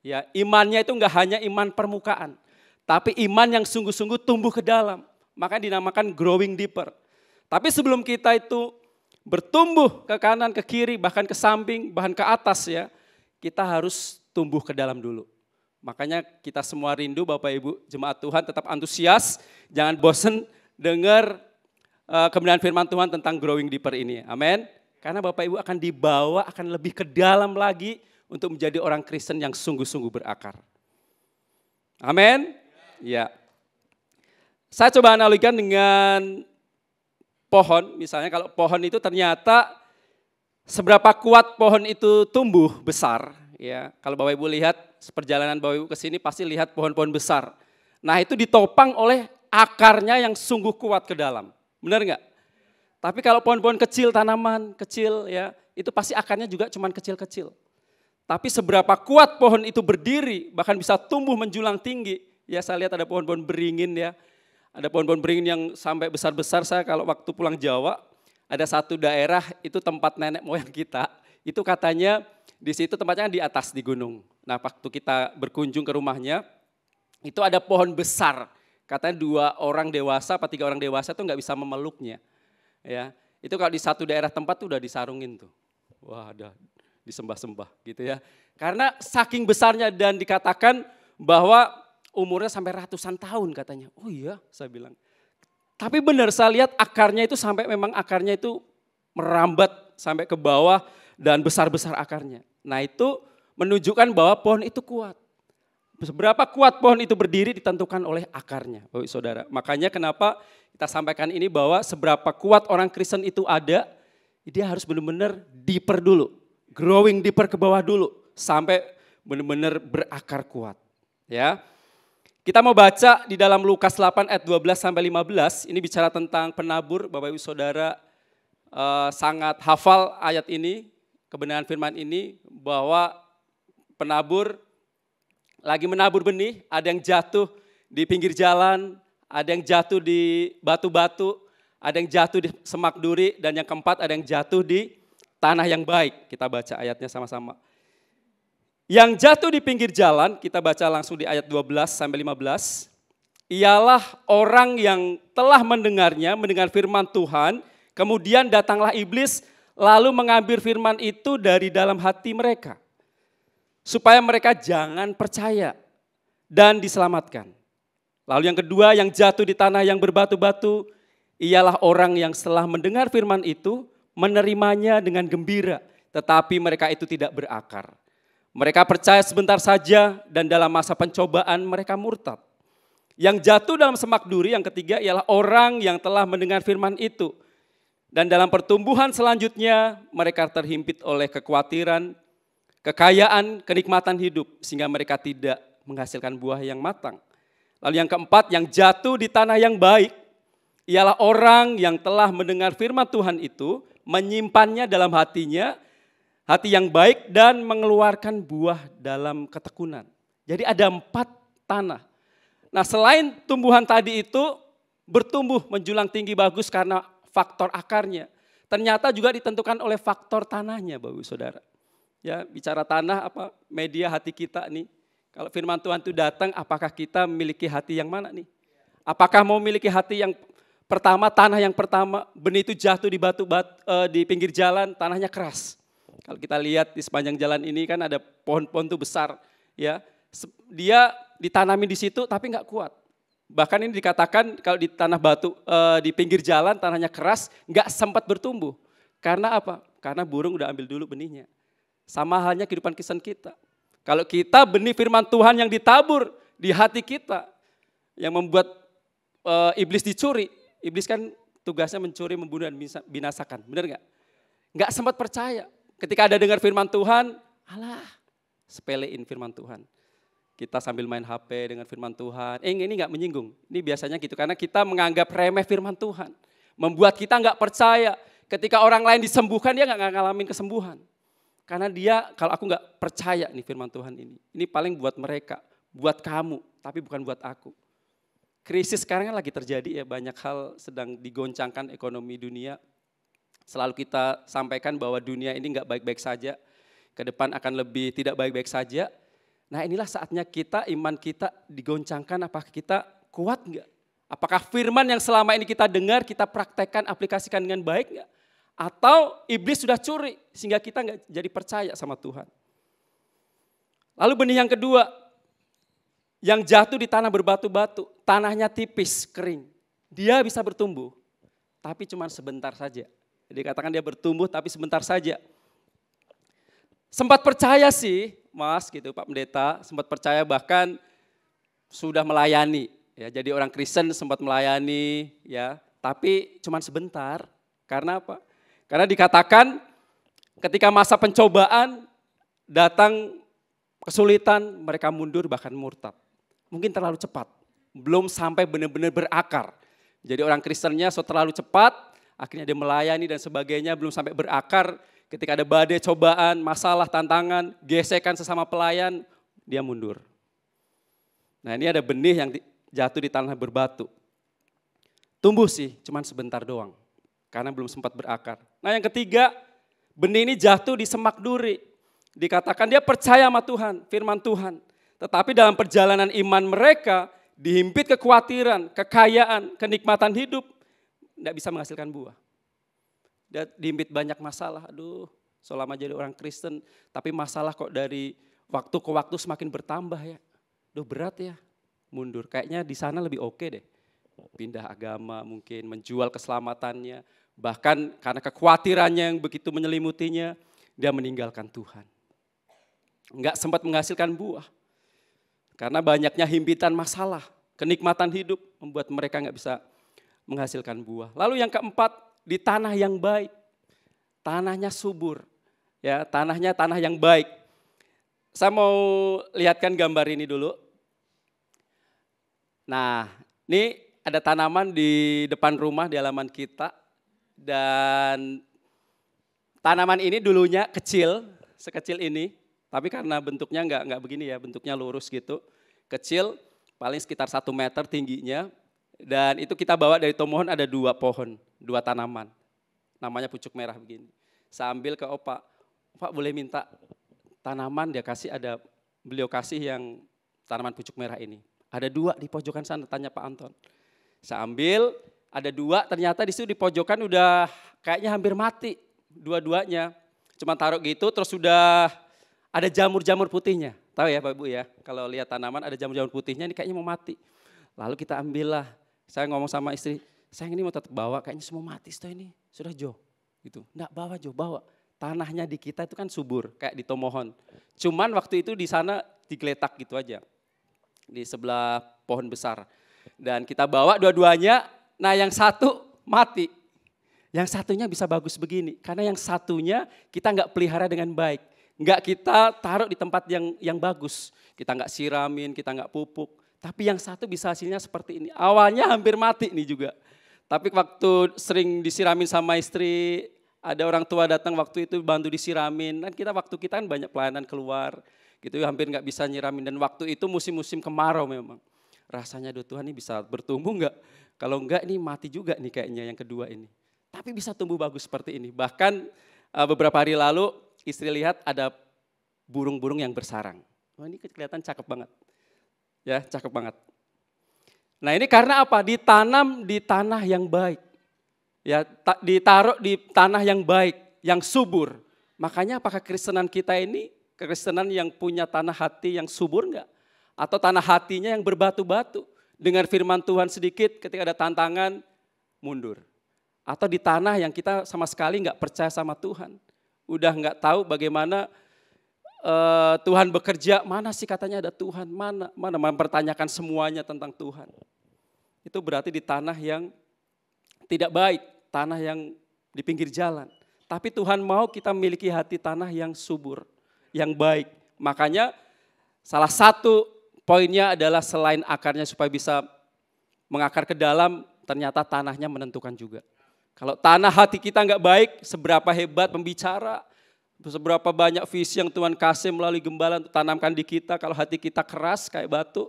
Ya, imannya itu enggak hanya iman permukaan. Tapi iman yang sungguh-sungguh tumbuh ke dalam. Makanya dinamakan growing deeper. Tapi sebelum kita itu bertumbuh ke kanan, ke kiri, bahkan ke samping, bahkan ke atas ya. Kita harus tumbuh ke dalam dulu. Makanya kita semua rindu Bapak Ibu jemaat Tuhan tetap antusias. Jangan bosen dengar kebenaran firman Tuhan tentang growing deeper ini. Amin. Karena Bapak Ibu akan dibawa, akan lebih ke dalam lagi untuk menjadi orang Kristen yang sungguh-sungguh berakar. Amin. Ya, saya coba analogikan dengan pohon. Misalnya kalau pohon itu ternyata seberapa kuat pohon itu tumbuh besar. Ya, kalau Bapak Ibu lihat seperjalanan Bapak Ibu ke sini pasti lihat pohon-pohon besar. Nah itu ditopang oleh akarnya yang sungguh kuat ke dalam. Benar nggak? Tapi kalau pohon-pohon kecil, tanaman kecil ya, itu pasti akarnya juga cuman kecil-kecil. Tapi seberapa kuat pohon itu berdiri, bahkan bisa tumbuh menjulang tinggi. Ya saya lihat ada pohon-pohon beringin ya. Ada pohon-pohon beringin yang sampai besar-besar. Saya kalau waktu pulang Jawa, ada satu daerah itu tempat nenek moyang kita. Itu katanya di situ tempatnya di atas di gunung. Nah waktu kita berkunjung ke rumahnya, itu ada pohon besar. Katanya 2 orang dewasa atau 3 orang dewasa itu nggak bisa memeluknya. Ya, itu kalau di satu daerah tempat tuh udah disarungin tuh. Wah ada disembah-sembah gitu ya. Karena saking besarnya dan dikatakan bahwa umurnya sampai ratusan tahun katanya. Oh iya, saya bilang. Tapi benar saya lihat akarnya itu sampai memang akarnya itu merambat sampai ke bawah dan besar-besar akarnya. Nah itu menunjukkan bahwa pohon itu kuat. Seberapa kuat pohon itu berdiri ditentukan oleh akarnya, Bapak Saudara. Makanya kenapa kita sampaikan ini bahwa seberapa kuat orang Kristen itu ada, dia harus benar-benar deeper dulu, growing deeper ke bawah dulu, sampai benar-benar berakar kuat. Ya, kita mau baca di dalam Lukas 8 ayat 12 sampai 15, ini bicara tentang penabur, Bapak Ibu Saudara sangat hafal ayat ini, kebenaran firman ini, bahwa penabur lagi menabur benih, ada yang jatuh di pinggir jalan, ada yang jatuh di batu-batu, ada yang jatuh di semak duri, dan yang keempat ada yang jatuh di tanah yang baik. Kita baca ayatnya sama-sama. Yang jatuh di pinggir jalan, kita baca langsung di ayat 12 sampai 15, ialah orang yang telah mendengarnya, mendengar firman Tuhan, kemudian datanglah iblis lalu mengambil firman itu dari dalam hati mereka, supaya mereka jangan percaya dan diselamatkan. Lalu yang kedua, yang jatuh di tanah yang berbatu-batu, ialah orang yang setelah mendengar firman itu, menerimanya dengan gembira, tetapi mereka itu tidak berakar. Mereka percaya sebentar saja dan dalam masa pencobaan mereka murtad. Yang jatuh dalam semak duri, yang ketiga, ialah orang yang telah mendengar firman itu. Dan dalam pertumbuhan selanjutnya mereka terhimpit oleh kekhawatiran, kekayaan, kenikmatan hidup, sehingga mereka tidak menghasilkan buah yang matang. Lalu yang keempat, yang jatuh di tanah yang baik, ialah orang yang telah mendengar firman Tuhan itu, menyimpannya dalam hatinya, hati yang baik, dan mengeluarkan buah dalam ketekunan. Jadi ada 4 tanah. Nah selain tumbuhan tadi itu bertumbuh menjulang tinggi bagus karena faktor akarnya, ternyata juga ditentukan oleh faktor tanahnya, Bapak Saudara. Ya, bicara tanah, apa media hati kita nih. Kalau firman Tuhan itu datang, apakah kita memiliki hati yang mana nih? Apakah mau memiliki hati yang pertama, tanah yang pertama, benih itu jatuh di di pinggir jalan, tanahnya keras. Kalau kita lihat di sepanjang jalan ini kan ada pohon-pohon itu besar, ya. Dia ditanami di situ tapi nggak kuat. Bahkan ini dikatakan kalau di tanah batu di pinggir jalan tanahnya keras, nggak sempat bertumbuh. Karena apa? Karena burung udah ambil dulu benihnya. Sama halnya kehidupan Kristen kita. Kalau kita benih firman Tuhan yang ditabur di hati kita, yang membuat iblis dicuri. Iblis kan tugasnya mencuri, membunuh, dan binasakan. Benar nggak? Nggak sempat percaya. Ketika ada dengar firman Tuhan, alah, sepelein firman Tuhan. Kita sambil main HP dengan firman Tuhan. Ini nggak menyinggung. Ini biasanya gitu, karena kita menganggap remeh firman Tuhan. Membuat kita nggak percaya. Ketika orang lain disembuhkan, dia nggak ngalamin kesembuhan. Karena dia, kalau aku nggak percaya nih firman Tuhan ini paling buat mereka, buat kamu, tapi bukan buat aku. Krisis sekarang kan lagi terjadi ya, banyak hal sedang digoncangkan ekonomi dunia. Selalu kita sampaikan bahwa dunia ini nggak baik-baik saja, ke depan akan lebih tidak baik-baik saja. Nah inilah saatnya kita, iman kita digoncangkan, apakah kita kuat nggak? Apakah firman yang selama ini kita dengar, kita praktekkan, aplikasikan dengan baik nggak? Atau iblis sudah curi sehingga kita nggak jadi percaya sama Tuhan. Lalu benih yang kedua, yang jatuh di tanah berbatu-batu, tanahnya tipis, kering. Dia bisa bertumbuh, tapi cuma sebentar saja. Jadi katakan dia bertumbuh tapi sebentar saja. Sempat percaya sih, Mas, gitu Pak Pendeta, sempat percaya bahkan sudah melayani. Ya, jadi orang Kristen sempat melayani, ya, tapi cuma sebentar. Karena apa? Karena dikatakan ketika masa pencobaan datang kesulitan, mereka mundur bahkan murtad. Mungkin terlalu cepat, belum sampai benar-benar berakar. Jadi orang Kristennya terlalu cepat, akhirnya dia melayani dan sebagainya, belum sampai berakar. Ketika ada badai, cobaan, masalah, tantangan, gesekan sesama pelayan, dia mundur. Nah ini ada benih yang jatuh di tanah berbatu. Tumbuh sih, cuman sebentar doang. Karena belum sempat berakar. Nah yang ketiga, benih ini jatuh di semak duri. Dikatakan dia percaya sama Tuhan, firman Tuhan. Tetapi dalam perjalanan iman mereka, dihimpit kekhawatiran, kekayaan, kenikmatan hidup, tidak bisa menghasilkan buah. Dia dihimpit banyak masalah, aduh selama jadi orang Kristen, tapi masalah kok dari waktu ke waktu semakin bertambah ya. Aduh berat ya, mundur. Kayaknya di sana lebih oke deh. Pindah agama mungkin, menjual keselamatannya. Bahkan karena kekhawatirannya yang begitu menyelimutinya, dia meninggalkan Tuhan. Enggak sempat menghasilkan buah. Karena banyaknya himpitan masalah, kenikmatan hidup membuat mereka enggak bisa menghasilkan buah. Lalu yang keempat, di tanah yang baik. Tanahnya subur. Ya, tanahnya tanah yang baik. Saya mau lihatkan gambar ini dulu. Nah, ini ada tanaman di depan rumah di halaman kita. Dan tanaman ini dulunya kecil, sekecil ini. Tapi karena bentuknya enggak begini ya, bentuknya lurus gitu. Kecil, paling sekitar 1 meter tingginya. Dan itu kita bawa dari Tomohon ada 2 pohon, 2 tanaman. Namanya pucuk merah begini. Saya ambil ke Opa, Opa boleh minta tanaman, beliau kasih yang tanaman pucuk merah ini. Ada 2 di pojokan sana, tanya Pak Anton. Saya ambil, ada 2, ternyata di situ di pojokan udah kayaknya hampir mati dua-duanya. Cuma taruh gitu terus sudah ada jamur-jamur putihnya. Tahu ya Pak Ibu ya, kalau lihat tanaman ada jamur-jamur putihnya ini kayaknya mau mati. Lalu kita ambillah, saya ngomong sama istri, sayang ini mau tetap bawa, kayaknya semua mati setelah ini. Sudah Jo, gitu. Enggak bawa Jo, bawa. Tanahnya di kita itu kan subur, kayak di Tomohon. Cuman waktu itu di sana digeletak gitu aja, di sebelah pohon besar. Dan kita bawa dua-duanya, nah yang satu mati. Yang satunya bisa bagus begini, karena yang satunya kita enggak pelihara dengan baik. Enggak kita taruh di tempat yang bagus. Kita enggak siramin, kita enggak pupuk. Tapi yang satu bisa hasilnya seperti ini. Awalnya hampir mati nih juga. Tapi waktu sering disiramin sama istri, ada orang tua datang waktu itu bantu disiramin. Dan waktu kita kan banyak pelayanan keluar, gitu hampir nggak bisa nyiramin. Dan waktu itu musim-musim kemarau memang. Rasanya aduh Tuhan ini bisa bertumbuh nggak? Kalau enggak ini mati juga nih kayaknya yang kedua ini. Tapi bisa tumbuh bagus seperti ini. Bahkan beberapa hari lalu istri lihat ada burung-burung yang bersarang. Wah ini kelihatan cakep banget. Ya, cakep banget. Nah ini karena apa? Ditanam di tanah yang baik. Ya, ditaruh di tanah yang baik, yang subur. Makanya apakah kekristenan kita ini kekristenan yang punya tanah hati yang subur enggak? Atau tanah hatinya yang berbatu-batu? Dengar firman Tuhan sedikit ketika ada tantangan, mundur. Atau di tanah yang kita sama sekali enggak percaya sama Tuhan. Udah enggak tahu bagaimana Tuhan bekerja, mana sih katanya ada Tuhan, mana mempertanyakan semuanya tentang Tuhan. Itu berarti di tanah yang tidak baik, tanah yang di pinggir jalan. Tapi Tuhan mau kita memiliki hati tanah yang subur, yang baik. Makanya salah satu poinnya adalah selain akarnya supaya bisa mengakar ke dalam, ternyata tanahnya menentukan juga. Kalau tanah hati kita enggak baik, seberapa hebat pembicara, seberapa banyak visi yang Tuhan kasih melalui gembala untuk tanamkan di kita, kalau hati kita keras kayak batu,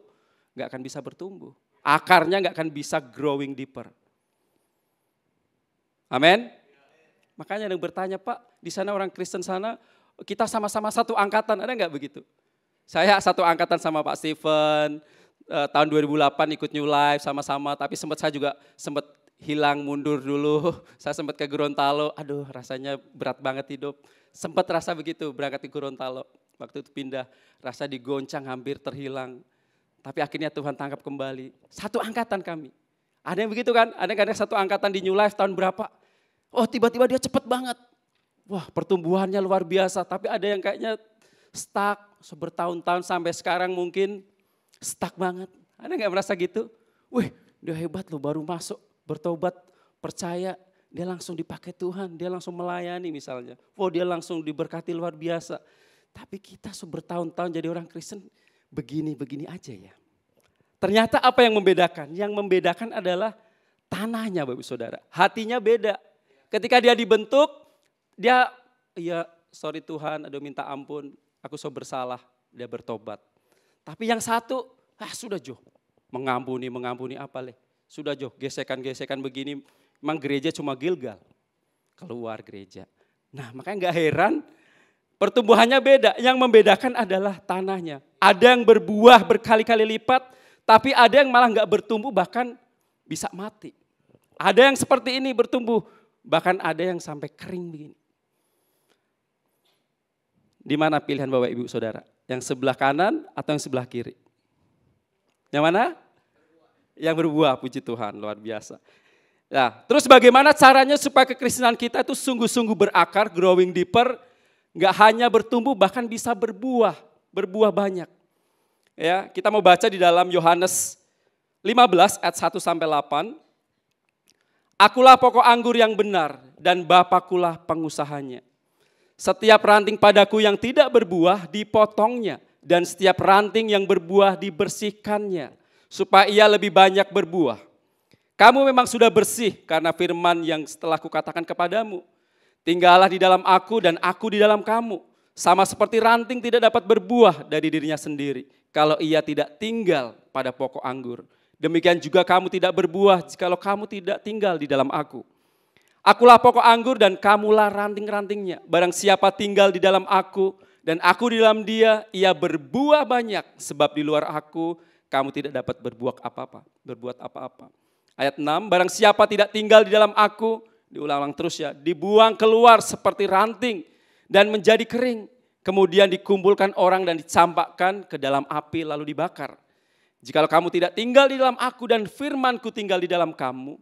nggak akan bisa bertumbuh. Akarnya nggak akan bisa growing deeper. Amin. Makanya ada yang bertanya, Pak, di sana orang Kristen sana, kita sama-sama satu angkatan, ada nggak begitu? Saya satu angkatan sama Pak Stephen, tahun 2008 ikut New Life sama-sama, tapi saya juga sempat hilang mundur dulu, saya sempat ke Gorontalo, aduh rasanya berat banget hidup. Sempat rasa begitu berangkat ke Gorontalo, waktu itu pindah, rasa digoncang hampir terhilang. Tapi akhirnya Tuhan tangkap kembali, satu angkatan kami. Ada yang begitu kan, ada yang satu angkatan di New Life tahun berapa, oh tiba-tiba dia cepet banget. Wah pertumbuhannya luar biasa, tapi ada yang kayaknya stuck, bertahun-tahun sampai sekarang mungkin stuck banget. Ada nggak merasa gitu? Wih dia hebat loh baru masuk, bertobat, percaya, dia langsung dipakai Tuhan, dia langsung melayani misalnya. Oh dia langsung diberkati luar biasa. Tapi kita bertahun-tahun jadi orang Kristen begini-begini aja ya. Ternyata apa yang membedakan? Yang membedakan adalah tanahnya Bapak Saudara. Hatinya beda. Ketika dia dibentuk, dia ya sorry Tuhan, aduh minta ampun, aku bersalah, dia bertobat. Tapi yang satu, sudah Jo, mengampuni apa leh. Sudah Jo, gesekan-gesekan begini, memang gereja cuma Gilgal, keluar gereja. Nah makanya gak heran, pertumbuhannya beda, yang membedakan adalah tanahnya. Ada yang berbuah berkali-kali lipat, tapi ada yang malah gak bertumbuh bahkan bisa mati. Ada yang seperti ini bertumbuh, bahkan ada yang sampai kering begini. Di mana pilihan Bapak Ibu Saudara? Yang sebelah kanan atau yang sebelah kiri? Yang mana? Yang berbuah, puji Tuhan, luar biasa. Nah, terus bagaimana caranya supaya kekristenan kita itu sungguh-sungguh berakar, growing deeper, nggak hanya bertumbuh, bahkan bisa berbuah banyak. Ya, kita mau baca di dalam Yohanes 15 ayat 1 sampai 8. Akulah pokok anggur yang benar dan Bapakulah pengusahanya. Setiap ranting padaku yang tidak berbuah dipotongnya dan setiap ranting yang berbuah dibersihkannya supaya ia lebih banyak berbuah. Kamu memang sudah bersih karena firman yang setelah kukatakan kepadamu. Tinggallah di dalam aku dan aku di dalam kamu. Sama seperti ranting tidak dapat berbuah dari dirinya sendiri kalau ia tidak tinggal pada pokok anggur. Demikian juga kamu tidak berbuah jikalau kamu tidak tinggal di dalam aku. Akulah pokok anggur dan kamulah ranting-rantingnya. Barang siapa tinggal di dalam aku dan aku di dalam dia, ia berbuah banyak. Sebab di luar aku kamu tidak dapat berbuat apa-apa. Ayat 6, barang siapa tidak tinggal di dalam aku, diulang-ulang terus ya, dibuang keluar seperti ranting dan menjadi kering. Kemudian dikumpulkan orang dan dicampakkan ke dalam api lalu dibakar. Jikalau kamu tidak tinggal di dalam aku dan firmanku tinggal di dalam kamu,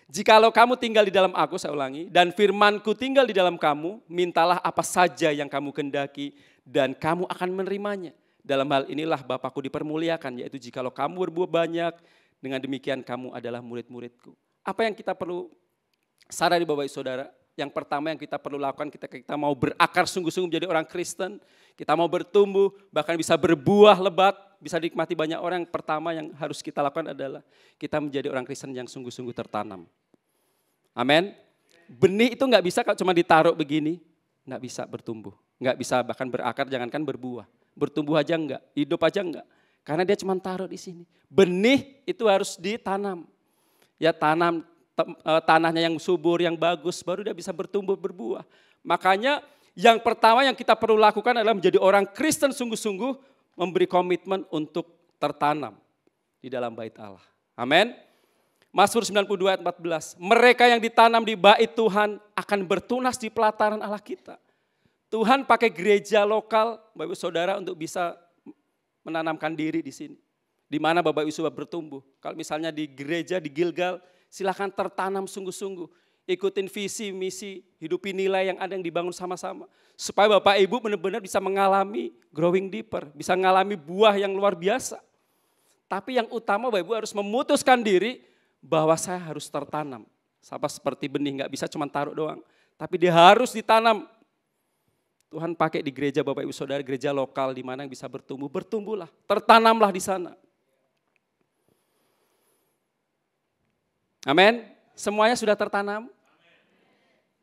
jikalau kamu tinggal di dalam aku, saya ulangi, dan firmanku tinggal di dalam kamu, mintalah apa saja yang kamu kehendaki dan kamu akan menerimanya. Dalam hal inilah Bapakku dipermuliakan, yaitu jikalau kamu berbuah banyak, dengan demikian kamu adalah murid-muridku. Apa yang kita perlu sadari Bapak Ibu Saudara? Yang pertama yang kita perlu lakukan kita mau berakar sungguh-sungguh menjadi orang Kristen, kita mau bertumbuh, bahkan bisa berbuah lebat, bisa dinikmati banyak orang. Yang pertama yang harus kita lakukan adalah kita menjadi orang Kristen yang sungguh-sungguh tertanam. Amin. Benih itu nggak bisa kalau cuma ditaruh begini, nggak bisa bertumbuh, nggak bisa bahkan berakar, jangankan berbuah. Bertumbuh aja enggak, hidup aja enggak. Karena dia cuma taruh di sini. Benih itu harus ditanam. Ya tanam tanahnya yang subur, yang bagus, baru dia bisa bertumbuh, berbuah. Makanya yang pertama yang kita perlu lakukan adalah menjadi orang Kristen sungguh-sungguh, memberi komitmen untuk tertanam di dalam bait Allah. Amin. Mazmur 92 ayat 14. Mereka yang ditanam di bait Tuhan akan bertunas di pelataran Allah kita. Tuhan pakai gereja lokal, Bapak Ibu Saudara, untuk bisa menanamkan diri di sini. Di mana Bapak Ibu sudah bertumbuh. Kalau misalnya di gereja, di Gilgal, silakan tertanam sungguh-sungguh. Ikutin visi, misi, hidupi nilai yang ada yang dibangun sama-sama. Supaya Bapak Ibu benar-benar bisa mengalami growing deeper, bisa mengalami buah yang luar biasa. Tapi yang utama Bapak Ibu harus memutuskan diri bahwa saya harus tertanam. Sama seperti benih, gak bisa cuma taruh doang. Tapi dia harus ditanam. Tuhan pakai di gereja Bapak Ibu Saudara, gereja lokal di mana yang bisa bertumbuh, bertumbuhlah, tertanamlah di sana. Amin. Semuanya sudah tertanam?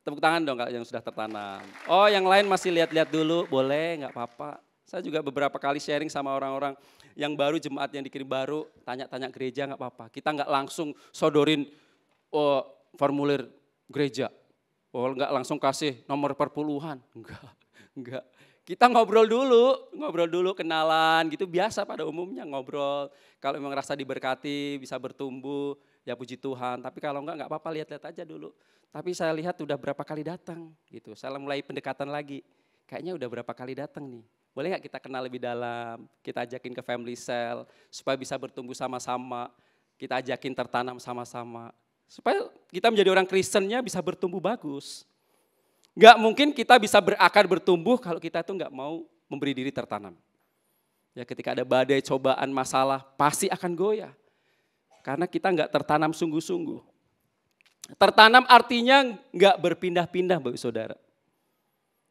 Tepuk tangan dong kalau yang sudah tertanam. Oh yang lain masih lihat-lihat dulu, boleh nggak apa-apa. Saya juga beberapa kali sharing sama orang-orang yang baru, jemaat yang dikirim baru, tanya-tanya gereja nggak apa-apa. Kita nggak langsung sodorin formulir gereja. Oh nggak langsung kasih nomor perpuluhan, enggak. Kita ngobrol dulu, kenalan gitu, biasa pada umumnya ngobrol. Kalau memang rasa diberkati, bisa bertumbuh, ya puji Tuhan. Tapi kalau enggak apa-apa, lihat-lihat aja dulu. Tapi saya lihat udah berapa kali datang gitu. Saya mulai pendekatan lagi, kayaknya udah berapa kali datang nih. Boleh nggak kita kenal lebih dalam, kita ajakin ke family cell, supaya bisa bertumbuh sama-sama, kita ajakin tertanam sama-sama. Supaya kita menjadi orang Kristennya bisa bertumbuh bagus. Gak mungkin kita bisa berakar bertumbuh kalau kita tuh gak mau memberi diri tertanam. Ya ketika ada badai, cobaan, masalah pasti akan goyah. Karena kita gak tertanam sungguh-sungguh. Tertanam artinya gak berpindah-pindah Bapak Saudara.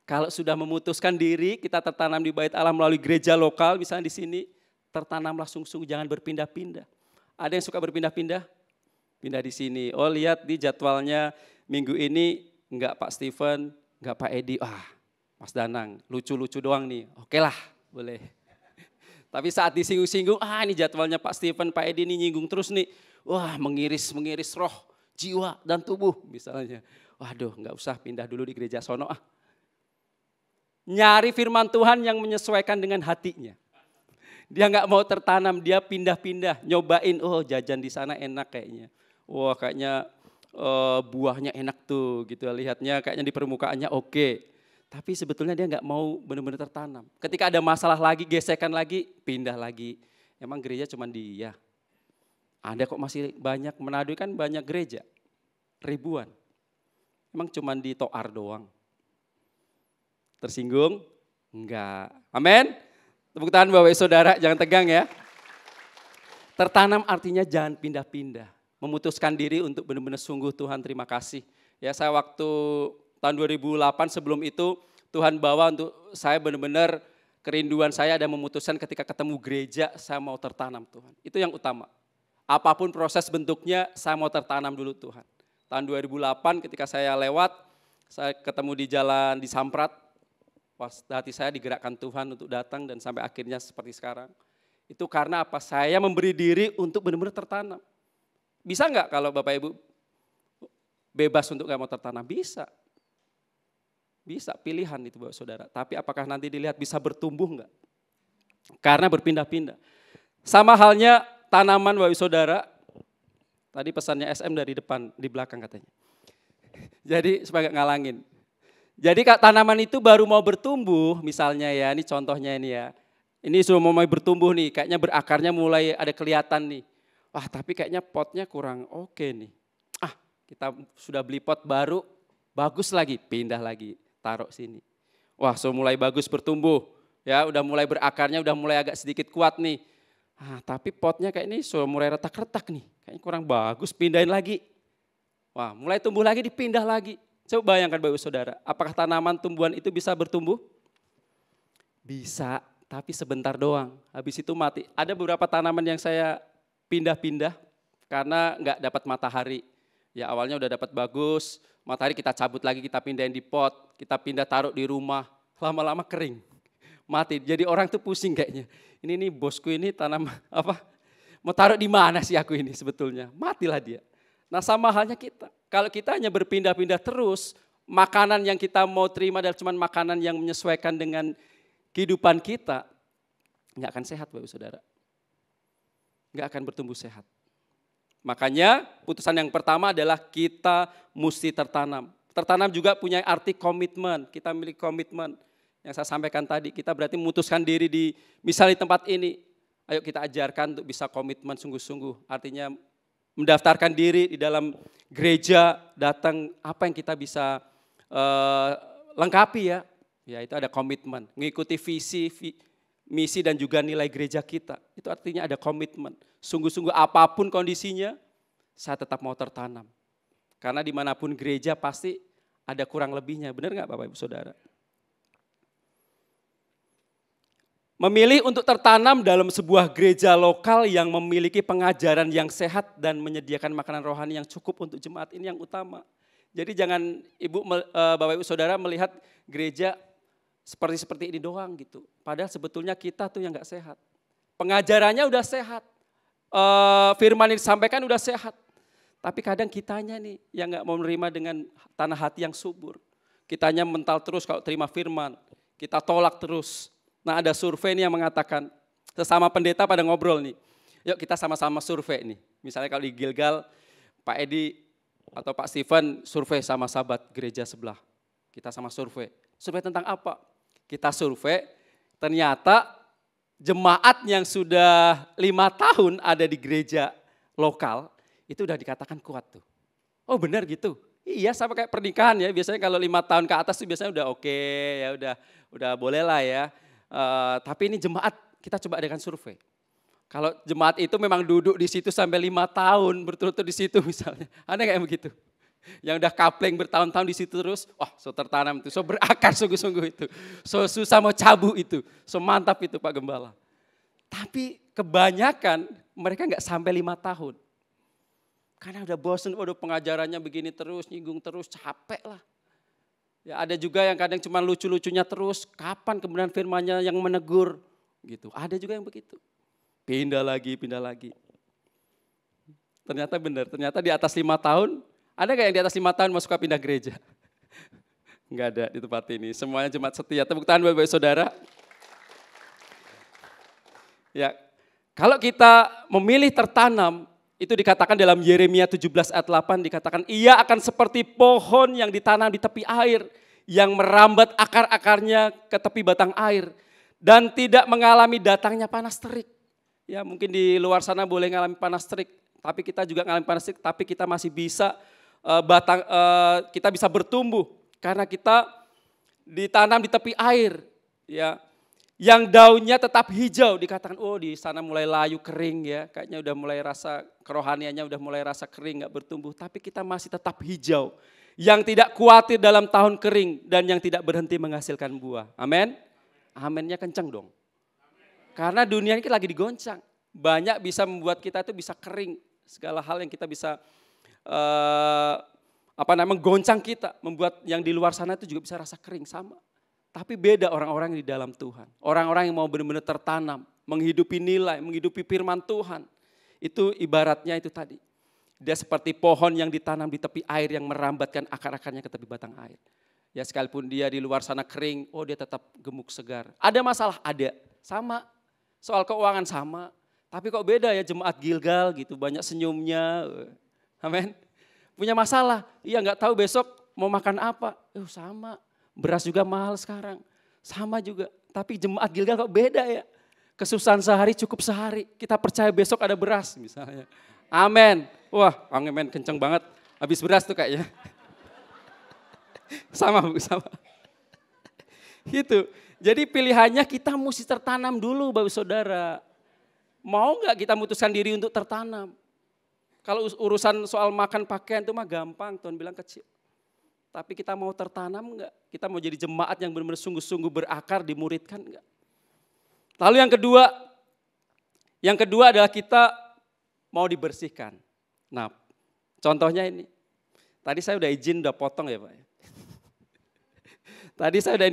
Kalau sudah memutuskan diri kita tertanam di bait Allah melalui gereja lokal misalnya di sini, tertanamlah sungguh-sungguh, jangan berpindah-pindah. Ada yang suka berpindah-pindah? Pindah di sini. Oh lihat di jadwalnya minggu ini enggak Pak Steven, enggak Pak Edi, Mas Danang, lucu-lucu doang nih, oke lah boleh. Tapi saat disinggung-singgung, ini jadwalnya Pak Steven, Pak Edi nih nyinggung terus nih, mengiris roh, jiwa dan tubuh misalnya. Waduh enggak usah, pindah dulu di gereja sono Nyari firman Tuhan yang menyesuaikan dengan hatinya. Dia enggak mau tertanam, dia pindah-pindah, nyobain, jajan di sana enak kayaknya. Kayaknya buahnya enak tuh gitu, lihatnya kayaknya di permukaannya oke. Tapi sebetulnya dia nggak mau benar-benar tertanam. Ketika ada masalah lagi, gesekan lagi, pindah lagi. Emang gereja cuma dia? Ada kok masih banyak, Manado kan banyak gereja, ribuan. Emang cuma di Toar doang? Tersinggung? Enggak. Amin. Tepuk tangan Bapak Saudara, jangan tegang ya. Tertanam artinya jangan pindah-pindah. Memutuskan diri untuk benar-benar sungguh Tuhan terima kasih. Ya saya waktu tahun 2008 sebelum itu Tuhan bawa untuk saya benar-benar kerinduan saya ada memutuskan ketika ketemu gereja saya mau tertanam Tuhan. Itu yang utama. Apapun proses bentuknya saya mau tertanam dulu Tuhan. Tahun 2008 ketika saya lewat, saya ketemu di jalan di Samprat, hati saya digerakkan Tuhan untuk datang dan sampai akhirnya seperti sekarang. Itu karena apa? Saya memberi diri untuk benar-benar tertanam. Bisa nggak kalau Bapak Ibu bebas untuk nggak mau tertanam? Bisa. Bisa, pilihan itu Bapak Saudara. Tapi apakah nanti dilihat bisa bertumbuh nggak? Karena berpindah-pindah. Sama halnya tanaman Bapak Saudara, tadi pesannya SM dari depan, di belakang katanya. Jadi supaya nggak ngalangin. Jadi tanaman itu baru mau bertumbuh, misalnya ya, ini contohnya ini ya. Ini sudah mau bertumbuh nih, kayaknya berakarnya mulai ada kelihatan nih. Wah tapi kayaknya potnya kurang oke nih. Kita sudah beli pot baru, bagus lagi, pindah lagi, taruh sini. Wah sudah mulai bagus bertumbuh, ya udah mulai berakarnya, udah mulai agak sedikit kuat nih. Tapi potnya kayak ini sudah mulai retak-retak nih, kayaknya kurang bagus, pindahin lagi. Wah mulai tumbuh lagi, dipindah lagi. Coba bayangkan Bapak Saudara, apakah tanaman tumbuhan itu bisa bertumbuh? Bisa, tapi sebentar doang, habis itu mati. Ada beberapa tanaman yang saya pindah-pindah karena nggak dapat matahari. Ya awalnya udah dapat bagus, matahari kita cabut lagi, kita pindahin di pot, kita pindah taruh di rumah, lama-lama kering, mati. Jadi orang tuh pusing kayaknya. Ini nih bosku ini tanam apa? Mau taruh di mana sih aku ini sebetulnya? Matilah dia. Nah sama halnya kita. Kalau kita hanya berpindah-pindah terus, makanan yang kita mau terima adalah cuma makanan yang menyesuaikan dengan kehidupan kita, nggak akan sehat Bapak Saudara. Nggak akan bertumbuh sehat. Makanya putusan yang pertama adalah kita mesti tertanam. Tertanam juga punya arti komitmen, kita miliki komitmen. Yang saya sampaikan tadi, kita berarti memutuskan diri di misalnya di tempat ini. Ayo kita ajarkan untuk bisa komitmen sungguh-sungguh. Artinya mendaftarkan diri di dalam gereja, datang apa yang kita bisa lengkapi ya. Ya itu ada komitmen, mengikuti visi, misi dan juga nilai gereja kita. Itu artinya ada komitmen. Sungguh-sungguh apapun kondisinya, saya tetap mau tertanam. Karena dimanapun gereja pasti ada kurang lebihnya. Benar nggak Bapak Ibu Saudara? Memilih untuk tertanam dalam sebuah gereja lokal yang memiliki pengajaran yang sehat dan menyediakan makanan rohani yang cukup untuk jemaat ini yang utama. Jadi jangan Bapak Ibu Saudara melihat gereja seperti ini doang gitu. Padahal sebetulnya kita tuh yang gak sehat. Pengajarannya udah sehat. Firman yang disampaikan udah sehat. Tapi kadang kitanya nih yang gak mau menerima dengan tanah hati yang subur. Kitanya mental terus kalau terima firman. Kita tolak terus. Nah ada survei nih yang mengatakan, sesama pendeta pada ngobrol nih. Yuk kita sama-sama survei nih. Misalnya kalau di Gilgal, Pak Edi atau Pak Steven survei sama sahabat gereja sebelah. Kita sama survei. Survei tentang apa? Kita survei, ternyata jemaat yang sudah 5 tahun ada di gereja lokal, itu udah dikatakan kuat tuh. Oh benar gitu? Iya sama kayak pernikahan ya, biasanya kalau 5 tahun ke atas tuh biasanya udah oke, ya udah boleh lah ya. Tapi ini jemaat, kita coba adakan survei. Kalau jemaat itu memang duduk di situ sampai 5 tahun berturut-turut di situ misalnya, ada kayak begitu? Yang udah kapleng bertahun-tahun di situ terus, wah so tertanam itu, so berakar sungguh-sungguh itu, so susah mau cabut itu, so mantap itu Pak Gembala. Tapi kebanyakan mereka nggak sampai 5 tahun. Karena udah bosen, waduh pengajarannya begini terus, nyinggung terus, capek lah. Ya ada juga yang kadang cuma lucu-lucunya terus, kapan kemudian firmannya yang menegur gitu. Ada juga yang begitu. Pindah lagi. Ternyata benar, ternyata di atas 5 tahun, ada gak yang di atas 5 tahun mau suka pindah gereja? Enggak ada di tempat ini, semuanya jemaat setia. Tepuk tangan Bapak Saudara. Ya, kalau kita memilih tertanam, itu dikatakan dalam Yeremia 17 ayat 8, dikatakan ia akan seperti pohon yang ditanam di tepi air, yang merambat akar-akarnya ke tepi batang air, dan tidak mengalami datangnya panas terik. Ya mungkin di luar sana boleh ngalami panas terik, tapi kita juga ngalami panas terik, tapi kita masih bisa kita bisa bertumbuh karena kita ditanam di tepi air, ya. Yang daunnya tetap hijau, dikatakan oh di sana mulai layu kering ya, kayaknya udah mulai rasa kerohaniannya udah mulai rasa kering nggak bertumbuh, tapi kita masih tetap hijau. Yang tidak khawatir dalam tahun kering dan yang tidak berhenti menghasilkan buah. Amin. Aminnya kenceng dong. Karena dunia ini lagi digoncang. Banyak bisa membuat kita itu bisa kering. Segala hal yang kita bisa menggoncang kita. Membuat yang di luar sana itu juga bisa rasa kering sama. Tapi beda orang-orang yang di dalam Tuhan. Orang-orang yang mau benar-benar tertanam. Menghidupi nilai, menghidupi firman Tuhan. Itu ibaratnya itu tadi. Dia seperti pohon yang ditanam di tepi air yang merambatkan akar-akarnya ke tepi batang air. Ya sekalipun dia di luar sana kering, oh dia tetap gemuk segar. Ada masalah? Ada. Sama. Soal keuangan sama. Tapi kok beda ya jemaat Gilgal gitu, banyak senyumnya. Amin. Punya masalah, iya nggak tahu besok mau makan apa. Sama. Beras juga mahal sekarang. Sama juga. Tapi jemaat Gilgal kok beda ya. Kesusahan sehari cukup sehari. Kita percaya besok ada beras misalnya. Amin. Wah, amin kenceng banget. Habis beras tuh kayaknya. Sama Bu, sama. Gitu. Jadi pilihannya kita mesti tertanam dulu Bapak Saudara. Mau nggak kita memutuskan diri untuk tertanam? Kalau urusan soal makan pakaian itu mah gampang, Tuhan bilang kecil. Tapi kita mau tertanam enggak? Kita mau jadi jemaat yang benar-benar sungguh-sungguh berakar, dimuridkan enggak? Lalu yang kedua adalah kita mau dibersihkan. Nah, contohnya ini. Tadi saya udah izin, udah potong ya Pak. Tadi saya udah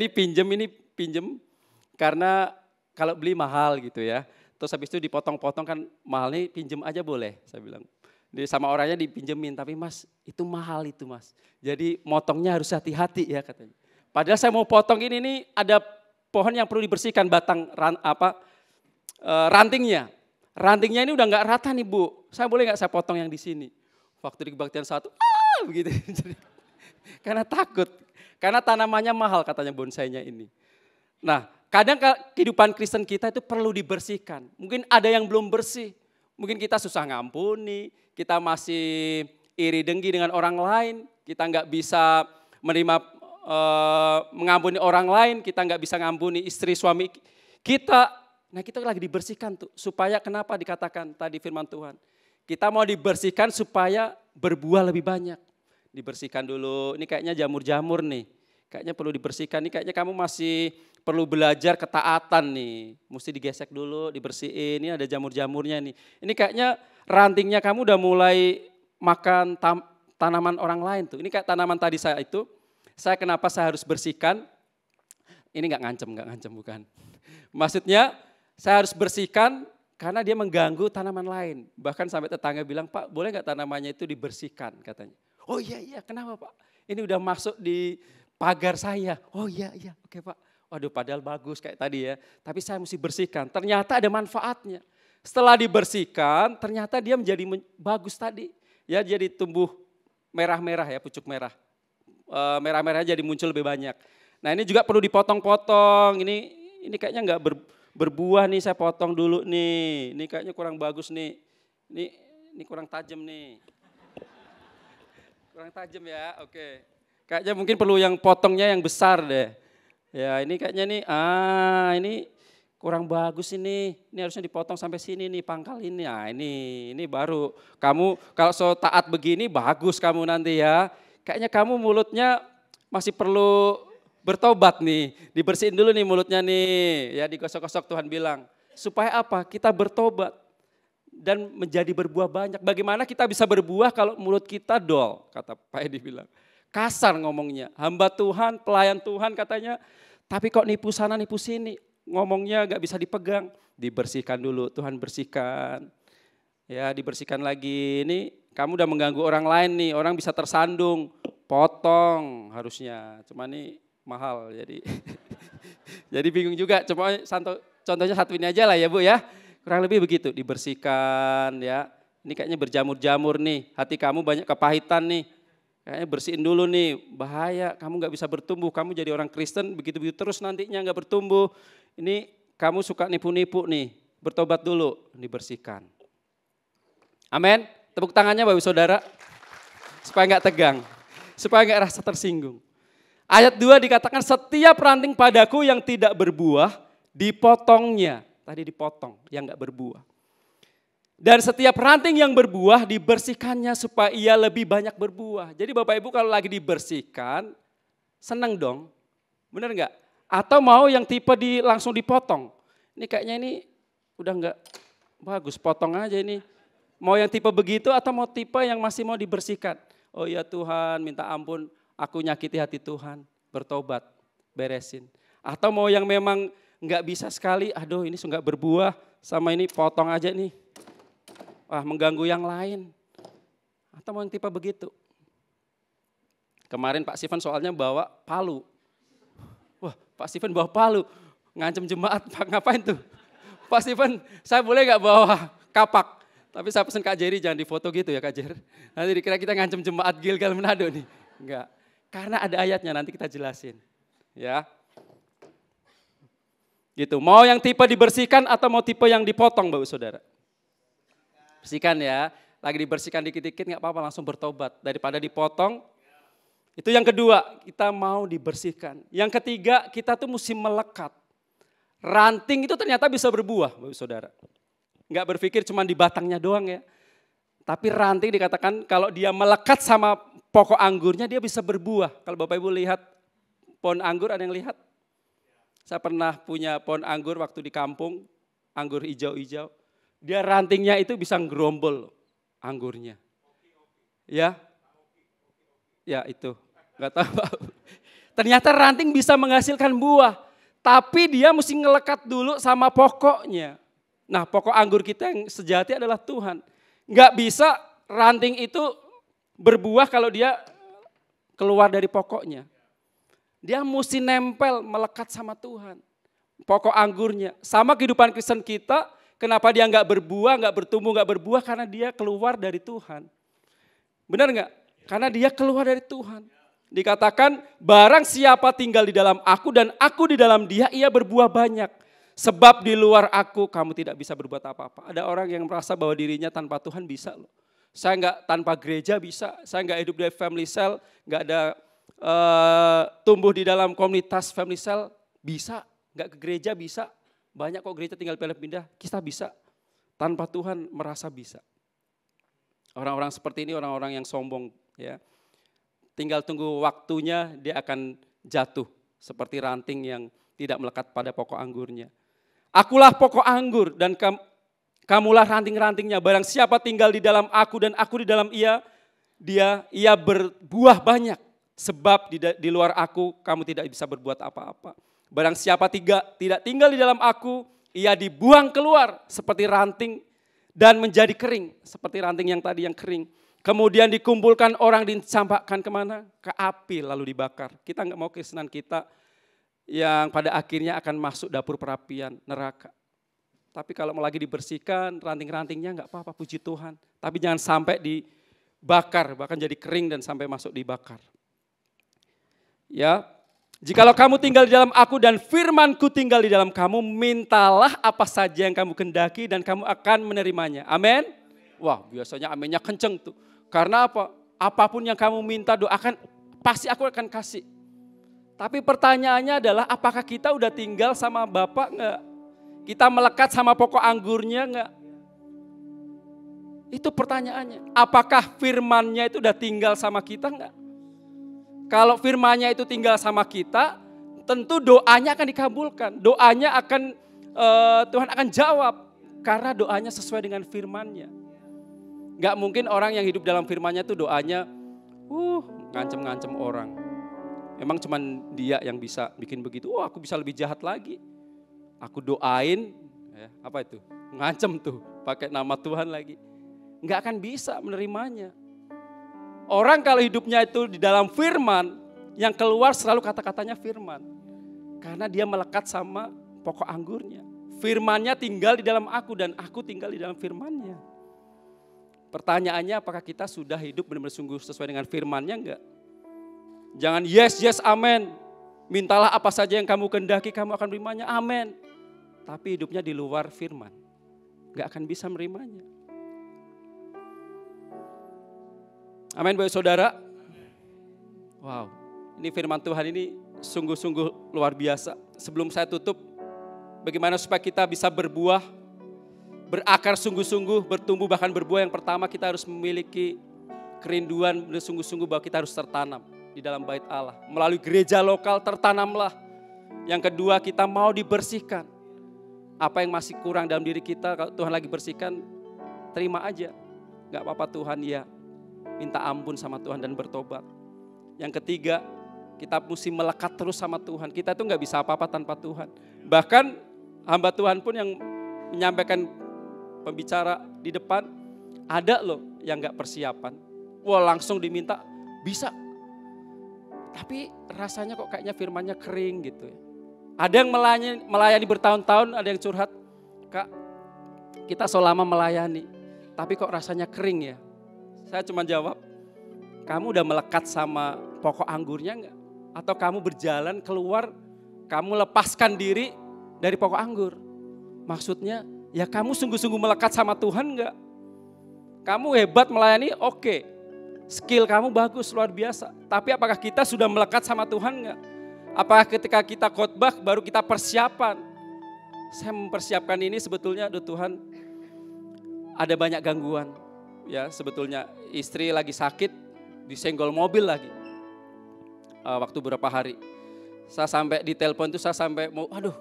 pinjem karena kalau beli mahal gitu ya. Terus habis itu dipotong-potong kan mahal nih, pinjem aja boleh saya bilang. Sama orangnya dipinjemin, tapi Mas itu mahal itu Mas. Jadi motongnya harus hati-hati ya katanya. Padahal saya mau potong ini nih ada pohon yang perlu dibersihkan rantingnya. Rantingnya ini udah nggak rata nih Bu. Saya boleh nggak saya potong yang di sini? Waktu di kebaktian satu, begitu. Karena takut, karena tanamannya mahal katanya bonsainya ini. Nah kadang kehidupan Kristen kita itu perlu dibersihkan. Mungkin ada yang belum bersih. Mungkin kita susah ngampuni, kita masih iri dengki dengan orang lain, kita nggak bisa menerima mengampuni orang lain, kita nggak bisa ngampuni istri suami kita. Nah kita lagi dibersihkan tuh, supaya kenapa dikatakan tadi firman Tuhan. Kita mau dibersihkan supaya berbuah lebih banyak. Dibersihkan dulu, ini kayaknya jamur-jamur nih, kayaknya perlu dibersihkan, ini kayaknya kamu masih perlu belajar ketaatan nih, mesti digesek dulu, dibersihin, ini ada jamur-jamurnya nih. Ini kayaknya rantingnya kamu udah mulai makan tanaman orang lain tuh. Ini kayak tanaman tadi kenapa saya harus bersihkan, ini nggak ngancem bukan. Maksudnya saya harus bersihkan karena dia mengganggu tanaman lain. Bahkan sampai tetangga bilang, Pak boleh nggak tanamannya itu dibersihkan katanya. Oh iya, kenapa Pak? Ini udah masuk di pagar saya. Oh iya, oke Pak. Waduh padahal bagus kayak tadi ya, tapi saya mesti bersihkan. Ternyata ada manfaatnya. Setelah dibersihkan ternyata dia menjadi bagus tadi. Ya jadi tumbuh merah-merah ya, pucuk merah. Merah-merahnya jadi muncul lebih banyak. Nah ini juga perlu dipotong-potong. Ini kayaknya nggak berbuah nih, saya potong dulu nih. Ini kayaknya kurang bagus nih. Ini kurang tajam nih. Kurang tajam ya, oke. Kayaknya mungkin perlu yang potongnya yang besar deh. Ya ini kayaknya nih, ini kurang bagus ini harusnya dipotong sampai sini nih pangkal ini. Nah ini baru kamu kalau taat begini bagus kamu nanti ya. Kayaknya kamu mulutnya masih perlu bertobat nih, dibersihin dulu nih mulutnya nih, ya digosok-gosok Tuhan bilang. Supaya apa? Kita bertobat dan menjadi berbuah banyak. Bagaimana kita bisa berbuah kalau mulut kita dol, kata Pak Edi bilang. Kasar ngomongnya, hamba Tuhan, pelayan Tuhan katanya, tapi kok nipu sana nipu sini, ngomongnya gak bisa dipegang. Dibersihkan dulu, Tuhan bersihkan. Ya dibersihkan lagi, ini kamu udah mengganggu orang lain nih, orang bisa tersandung, potong harusnya, cuma ini mahal jadi. Jadi bingung juga, cuma contohnya satu ini aja lah ya Bu ya. Kurang lebih begitu, dibersihkan ya. Ini kayaknya berjamur-jamur nih, hati kamu banyak kepahitan nih. Kayaknya bersihin dulu nih, bahaya kamu gak bisa bertumbuh, kamu jadi orang Kristen begitu-begitu terus nantinya gak bertumbuh. Ini kamu suka nipu-nipu nih, bertobat dulu, dibersihkan. Amin. Tepuk tangannya Bapak Saudara. Supaya nggak tegang, supaya nggak rasa tersinggung. Ayat 2 dikatakan setiap ranting padaku yang tidak berbuah dipotongnya. Tadi dipotong yang nggak berbuah. Dan setiap ranting yang berbuah dibersihkannya supaya ia lebih banyak berbuah. Jadi Bapak Ibu kalau lagi dibersihkan, seneng dong. Bener nggak? Atau mau yang tipe langsung dipotong. Ini kayaknya ini udah nggak bagus, potong aja ini. Mau yang tipe begitu atau mau tipe yang masih mau dibersihkan? Oh ya Tuhan, minta ampun, aku nyakiti hati Tuhan, bertobat, beresin. Atau mau yang memang nggak bisa sekali, aduh ini nggak berbuah, sama ini potong aja nih. Wah mengganggu yang lain. Atau mau yang tipe begitu. Kemarin Pak Steven soalnya bawa palu. Wah Pak Steven bawa palu, ngancem jemaat, Pak ngapain tuh? Pak Steven, saya boleh nggak bawa kapak? Tapi saya pesan Kak Jerry jangan difoto gitu ya Kak Jerry. Nanti dikira kita ngancem jemaat Gilgal Manado nih. Enggak, karena ada ayatnya nanti kita jelasin. Ya. Gitu, mau yang tipe dibersihkan atau mau tipe yang dipotong Bapak Saudara? Bersihkan ya, lagi dibersihkan dikit-dikit nggak apa-apa langsung bertobat. Daripada dipotong, itu yang kedua, kita mau dibersihkan. Yang ketiga, kita tuh mesti melekat. Ranting itu ternyata bisa berbuah Bapak Saudara. Enggak berpikir cuma di batangnya doang ya. Tapi ranting dikatakan kalau dia melekat sama pokok anggurnya dia bisa berbuah. Kalau Bapak Ibu lihat pohon anggur, ada yang lihat? Saya pernah punya pohon anggur waktu di kampung, anggur hijau-hijau. Dia rantingnya itu bisa ngerombol anggurnya. Ya? Ya itu, enggak tahu. Ternyata ranting bisa menghasilkan buah. Tapi dia mesti ngelekat dulu sama pokoknya. Nah pokok anggur kita yang sejati adalah Tuhan. Enggak bisa ranting itu berbuah kalau dia keluar dari pokoknya. Dia mesti nempel, melekat sama Tuhan. Pokok anggurnya. Sama kehidupan Kristen kita, kenapa dia enggak berbuah, enggak bertumbuh, enggak berbuah, karena dia keluar dari Tuhan. Benar enggak? Karena dia keluar dari Tuhan. Dikatakan barang siapa tinggal di dalam aku dan aku di dalam dia, ia berbuah banyak. Sebab di luar aku kamu tidak bisa berbuat apa-apa. Ada orang yang merasa bahwa dirinya tanpa Tuhan bisa loh. Saya enggak tanpa gereja bisa, saya enggak hidup di family cell, enggak ada tumbuh di dalam komunitas family cell, bisa. Enggak ke gereja bisa, banyak kok gereja tinggal pindah-pindah, kita bisa. Tanpa Tuhan merasa bisa. Orang-orang seperti ini orang-orang yang sombong ya. Tinggal tunggu waktunya dia akan jatuh seperti ranting yang tidak melekat pada pokok anggurnya. Akulah pokok anggur dan kamulah ranting-rantingnya. Barang siapa tinggal di dalam aku dan aku di dalam ia berbuah banyak. Sebab di luar aku kamu tidak bisa berbuat apa-apa. Barang siapa tidak tinggal di dalam aku, ia dibuang keluar seperti ranting dan menjadi kering. Seperti ranting yang tadi yang kering. Kemudian dikumpulkan orang dicampakkan kemana? Ke api lalu dibakar. Kita nggak mau Kristenan kita yang pada akhirnya akan masuk dapur perapian, neraka. Tapi kalau mau lagi dibersihkan, ranting-rantingnya enggak apa-apa, puji Tuhan. Tapi jangan sampai dibakar, bahkan jadi kering dan sampai masuk dibakar. Ya, jikalau kamu tinggal di dalam aku dan firmanku tinggal di dalam kamu, mintalah apa saja yang kamu kehendaki dan kamu akan menerimanya. Amin. Wah, biasanya aminnya kenceng tuh. Karena apa? Apapun yang kamu minta doakan, pasti aku akan kasih. Tapi pertanyaannya adalah apakah kita udah tinggal sama Bapak enggak? Kita melekat sama pokok anggurnya enggak? Itu pertanyaannya. Apakah firman-Nya itu udah tinggal sama kita enggak? Kalau firman-Nya itu tinggal sama kita, tentu doanya akan dikabulkan. Doanya akan Tuhan akan jawab karena doanya sesuai dengan firman-Nya. Enggak mungkin orang yang hidup dalam firman-Nya itu doanya ngancem-ngancem orang. Memang cuman dia yang bisa bikin begitu. Oh aku bisa lebih jahat lagi. Aku doain, ya, apa itu? Ngancem tuh, pakai nama Tuhan lagi. Enggak akan bisa menerimanya. Orang kalau hidupnya itu di dalam firman, yang keluar selalu kata-katanya firman. Karena dia melekat sama pokok anggurnya. Firman-Nya tinggal di dalam aku dan aku tinggal di dalam firman-Nya. Pertanyaannya apakah kita sudah hidup benar-benar sungguh sesuai dengan firman-Nya enggak? Jangan yes, amen. Mintalah apa saja yang kamu kehendaki, kamu akan menerimanya, amen. Tapi hidupnya di luar firman. gak akan bisa menerimanya. Amin Bapak Saudara. Wow, ini firman Tuhan ini sungguh-sungguh luar biasa. Sebelum saya tutup, bagaimana supaya kita bisa berbuah, berakar sungguh-sungguh, bertumbuh bahkan berbuah. Yang pertama kita harus memiliki kerinduan dan sungguh-sungguh bahwa kita harus tertanam di dalam bait Allah. Melalui gereja lokal tertanamlah. Yang kedua kita mau dibersihkan. Apa yang masih kurang dalam diri kita, kalau Tuhan lagi bersihkan, terima aja. Gak apa-apa Tuhan, ya. Minta ampun sama Tuhan dan bertobat. Yang ketiga, kita mesti melekat terus sama Tuhan. Kita tuh gak bisa apa-apa tanpa Tuhan. Bahkan hamba Tuhan pun yang menyampaikan pembicara di depan, ada loh yang gak persiapan. Wah langsung diminta, bisa. Tapi rasanya kok kayaknya firmannya kering gitu ya. Ada yang melayani bertahun-tahun, ada yang curhat, Kak kita so lama melayani, tapi kok rasanya kering ya. Saya cuma jawab, kamu udah melekat sama pokok anggurnya enggak? Atau kamu berjalan keluar, kamu lepaskan diri dari pokok anggur? Maksudnya, ya kamu sungguh-sungguh melekat sama Tuhan enggak? Kamu hebat melayani, oke. Skill kamu bagus, luar biasa. Tapi apakah kita sudah melekat sama Tuhan enggak? Apakah ketika kita khotbah baru kita persiapan? Saya mempersiapkan ini sebetulnya, aduh Tuhan, ada banyak gangguan. Ya sebetulnya istri lagi sakit, disenggol mobil lagi. Waktu beberapa hari. Saya sampai di telepon itu saya sampai mau, aduh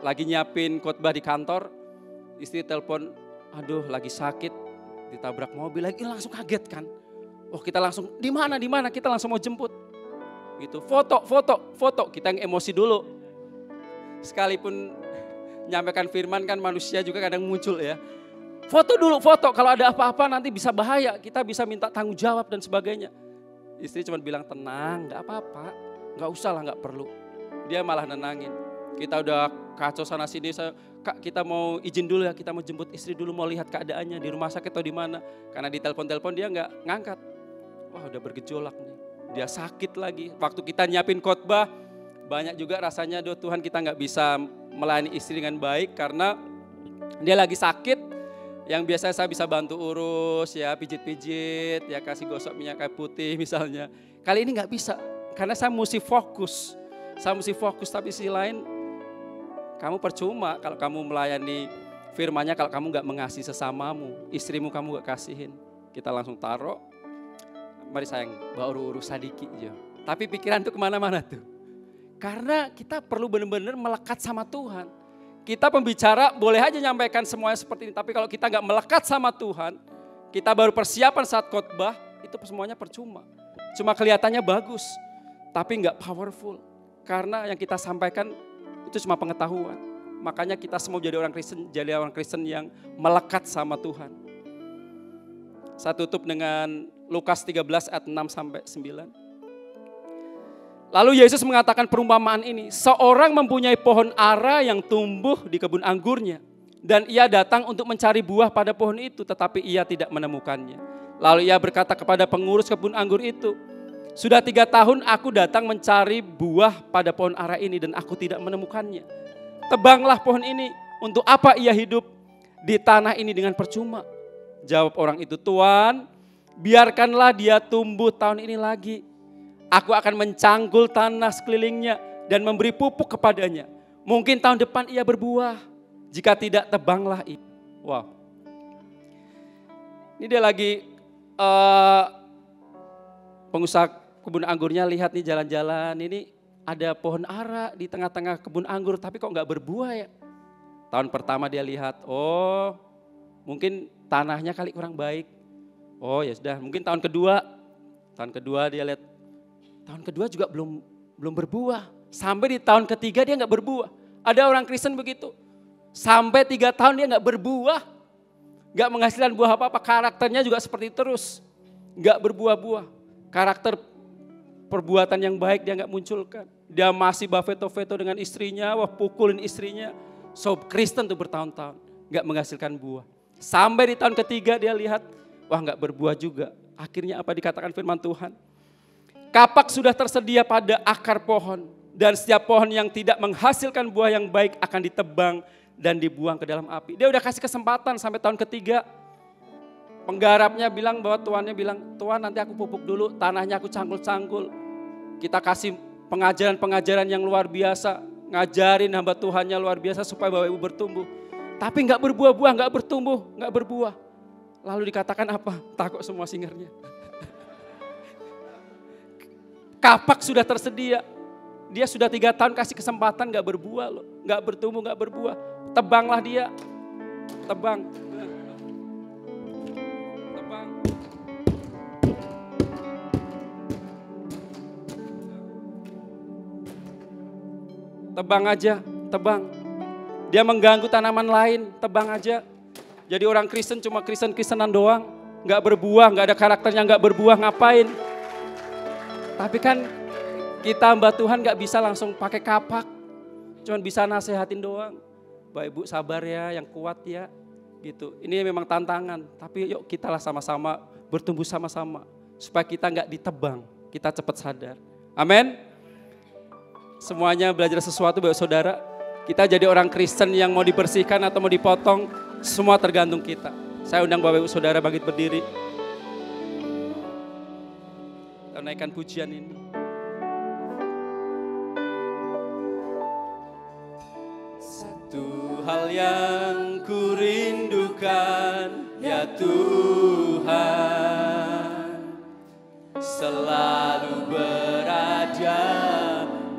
lagi nyiapin khotbah di kantor. Istri telepon, aduh lagi sakit, ditabrak mobil lagi, langsung kaget kan. Oh kita langsung, di mana? Kita langsung mau jemput. Gitu, foto, kita yang emosi dulu. Sekalipun nyampaikan firman kan manusia juga kadang muncul ya. Foto dulu, kalau ada apa-apa nanti bisa bahaya, kita bisa minta tanggung jawab dan sebagainya. Istri cuma bilang tenang, gak apa-apa, gak usah lah, gak perlu. Dia malah nenangin. Kita udah kacau sana sini, Kak kita mau izin dulu ya, kita mau jemput istri dulu, mau lihat keadaannya di rumah sakit atau di mana. Karena di telepon dia gak ngangkat. Wah udah bergejolak nih, dia sakit lagi. Waktu kita nyiapin khotbah, banyak juga rasanya aduh Tuhan kita gak bisa melayani istri dengan baik karena dia lagi sakit. Yang biasa saya bisa bantu urus ya, pijit-pijit, ya kasih gosok minyak kayu putih misalnya. Kali ini gak bisa, karena saya mesti fokus. Tapi sisi lain, kamu percuma kalau kamu melayani firman-Nya kalau kamu gak mengasihi sesamamu. Istrimu kamu gak kasihin. Kita langsung taruh, mari sayang, bawa urus sadiki aja. Tapi pikiran itu kemana-mana tuh. Karena kita perlu benar-benar melekat sama Tuhan. Kita pembicara boleh aja nyampaikan semuanya seperti ini. Tapi kalau kita gak melekat sama Tuhan, kita baru persiapan saat khotbah, itu semuanya percuma. Cuma kelihatannya bagus, tapi gak powerful. Karena yang kita sampaikan itu cuma pengetahuan. Makanya kita semua jadi orang Kristen yang melekat sama Tuhan. Saya tutup dengan Lukas 13 ayat 6 sampai 9. Lalu Yesus mengatakan perumpamaan ini, seorang mempunyai pohon ara yang tumbuh di kebun anggurnya. Dan ia datang untuk mencari buah pada pohon itu, tetapi ia tidak menemukannya. Lalu ia berkata kepada pengurus kebun anggur itu, sudah 3 tahun aku datang mencari buah pada pohon ara ini dan aku tidak menemukannya. Tebanglah pohon ini, untuk apa ia hidup di tanah ini dengan percuma? Jawab orang itu, Tuan, biarkanlah dia tumbuh tahun ini lagi. Aku akan mencangkul tanah sekelilingnya dan memberi pupuk kepadanya. Mungkin tahun depan ia berbuah. Jika tidak, tebanglah itu. Wow. Ini dia lagi pengusaha kebun anggurnya lihat nih jalan-jalan. Ini ada pohon ara di tengah-tengah kebun anggur tapi kok gak berbuah ya. Tahun pertama dia lihat, oh mungkin tanahnya kali kurang baik. Oh ya sudah, mungkin tahun kedua dia lihat. Tahun kedua juga belum berbuah. Sampai di tahun ketiga dia gak berbuah. Ada orang Kristen begitu. Sampai 3 tahun dia gak berbuah. Gak menghasilkan buah apa-apa. Karakternya juga seperti itu terus. Gak berbuah-buah. Karakter perbuatan yang baik dia gak munculkan. Dia masih veto-veto dengan istrinya. Wah pukulin istrinya. So Kristen tuh bertahun-tahun. Gak menghasilkan buah. Sampai di tahun ketiga dia lihat. Wah gak berbuah juga. Akhirnya apa dikatakan firman Tuhan. Kapak sudah tersedia pada akar pohon dan setiap pohon yang tidak menghasilkan buah yang baik akan ditebang dan dibuang ke dalam api. Dia udah kasih kesempatan sampai tahun ketiga. Penggarapnya bilang bahwa tuannya bilang, Tuan nanti aku pupuk dulu, tanahnya aku cangkul-cangkul. Kita kasih pengajaran-pengajaran yang luar biasa, ngajarin hamba Tuhannya luar biasa supaya Bapak Ibu bertumbuh. Tapi nggak berbuah-buah, nggak bertumbuh, nggak berbuah. Lalu dikatakan apa? Takut semua singernya. Kapak sudah tersedia. Dia sudah 3 tahun kasih kesempatan gak berbuah loh. Gak bertumbuh, gak berbuah. Tebanglah dia. Tebang. Tebang. Tebang aja, tebang. Dia mengganggu tanaman lain, tebang aja. Jadi orang Kristen cuma Kristen-Kristenan doang. Gak berbuah, gak ada karakternya gak berbuah, ngapain? Tapi kan kita hamba Tuhan gak bisa langsung pakai kapak. Cuman bisa nasehatin doang. Bapak Ibu sabar ya, yang kuat ya. Gitu. Ini memang tantangan. Tapi yuk kita lah sama-sama bertumbuh sama-sama. Supaya kita gak ditebang. Kita cepat sadar. Amin. Semuanya belajar sesuatu Bapak Saudara. Kita jadi orang Kristen yang mau dibersihkan atau mau dipotong. Semua tergantung kita. Saya undang Bapak Ibu Saudara bangkit berdiri. Kita naikkan pujian ini. Satu hal yang ku rindukan ya Tuhan, selalu berada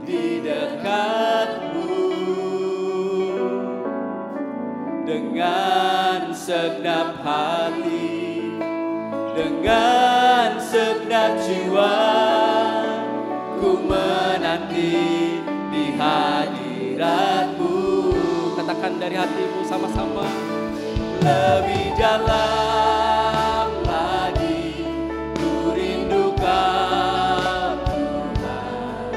di dekatmu dengan segenap hati, dengan segenap jiwa, ku menanti di hadiratmu. Katakan dari hatimu sama-sama. Lebih dalam lagi ku rindukan Tuhan,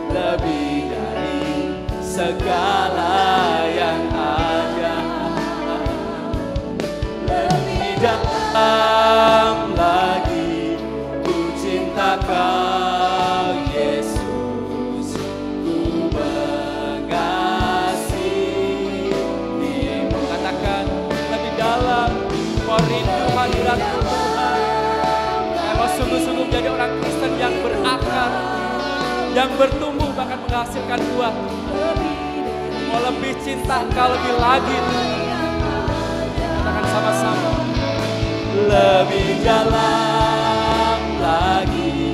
lebih dari segala yang ada. Lebih dalam lagi ku cinta Kau Yesus, ku mengasihi-Mu. Katakan lebih dalam, mau rindu hadirat-Mu Tuhan. Saya mau sungguh-sungguh menjadi orang Kristen yang berakar, yang bertumbuh bahkan menghasilkan buah. Mau lebih cinta Kau lebih lagi Tuhan. Katakan sama-sama. Lebih dalam lagi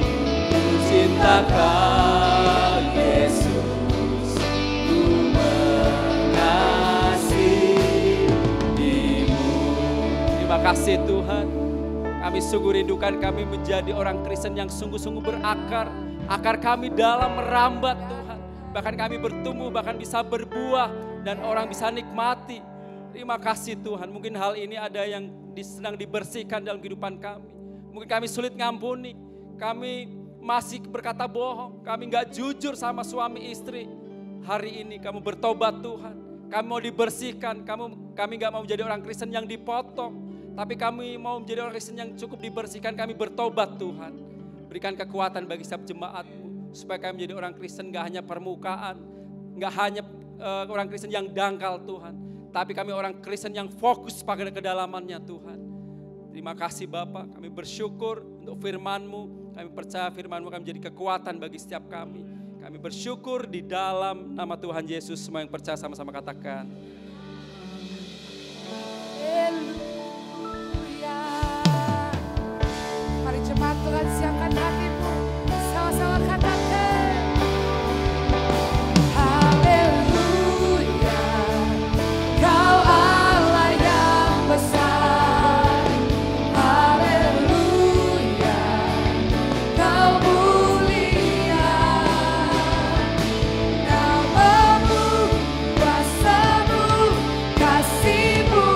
ku cinta Kau Yesus, ku mengasihi-Mu. Terima kasih Tuhan. Kami sungguh rindukan kami menjadi orang Kristen yang sungguh-sungguh berakar. Akar kami dalam merambat Tuhan. Bahkan kami bertumbuh, bahkan bisa berbuah dan orang bisa nikmati. Terima kasih Tuhan. Mungkin hal ini ada yang sedang dibersihkan dalam kehidupan kami. Mungkin kami sulit ngampuni. Kami masih berkata bohong. Kami gak jujur sama suami istri. Hari ini kamu bertobat Tuhan. Kami mau dibersihkan. Kami gak mau menjadi orang Kristen yang dipotong. Tapi kami mau menjadi orang Kristen yang cukup dibersihkan. Kami bertobat Tuhan. Berikan kekuatan bagi setiap jemaat-Mu. Supaya kami menjadi orang Kristen gak hanya permukaan. Gak hanya orang Kristen yang dangkal Tuhan. Tapi kami orang Kristen yang fokus pada kedalamannya Tuhan. Terima kasih Bapa, kami bersyukur untuk firman-Mu. Kami percaya firman-Mu akan menjadi kekuatan bagi setiap kami. Kami bersyukur di dalam nama Tuhan Yesus. Semua yang percaya sama-sama katakan. Haleluya. Mari jemaat Tuhan siapkan hatimu. Sama-sama katakan. Kasih-Mu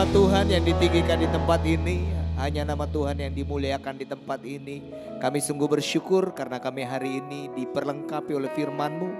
nama Tuhan yang ditinggikan di tempat ini. Hanya nama Tuhan yang dimuliakan di tempat ini. Kami sungguh bersyukur karena kami hari ini diperlengkapi oleh firman-Mu.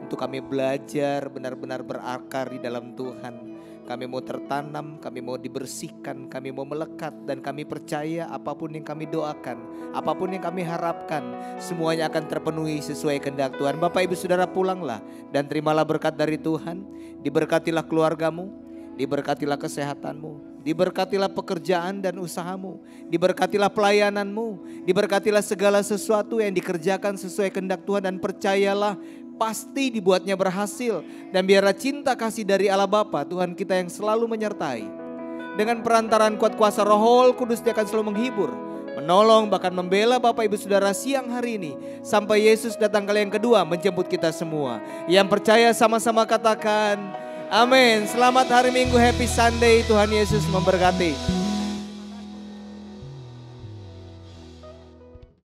Untuk kami belajar benar-benar berakar di dalam Tuhan. Kami mau tertanam, kami mau dibersihkan, kami mau melekat. Dan kami percaya apapun yang kami doakan, apapun yang kami harapkan, semuanya akan terpenuhi sesuai kehendak Tuhan. Bapak Ibu Saudara pulanglah dan terimalah berkat dari Tuhan. Diberkatilah keluargamu, diberkatilah kesehatanmu, diberkatilah pekerjaan dan usahamu, diberkatilah pelayananmu, diberkatilah segala sesuatu yang dikerjakan sesuai kehendak Tuhan. Dan percayalah pasti dibuatnya berhasil. Dan biarlah cinta kasih dari Allah Bapa, Tuhan kita yang selalu menyertai. Dengan perantaraan kuat kuasa Roh Kudus, Dia akan selalu menghibur, menolong, bahkan membela Bapak Ibu Saudara siang hari ini. Sampai Yesus datang kali yang kedua menjemput kita semua. Yang percaya sama-sama katakan amin. Selamat hari Minggu, Happy Sunday. Tuhan Yesus memberkati.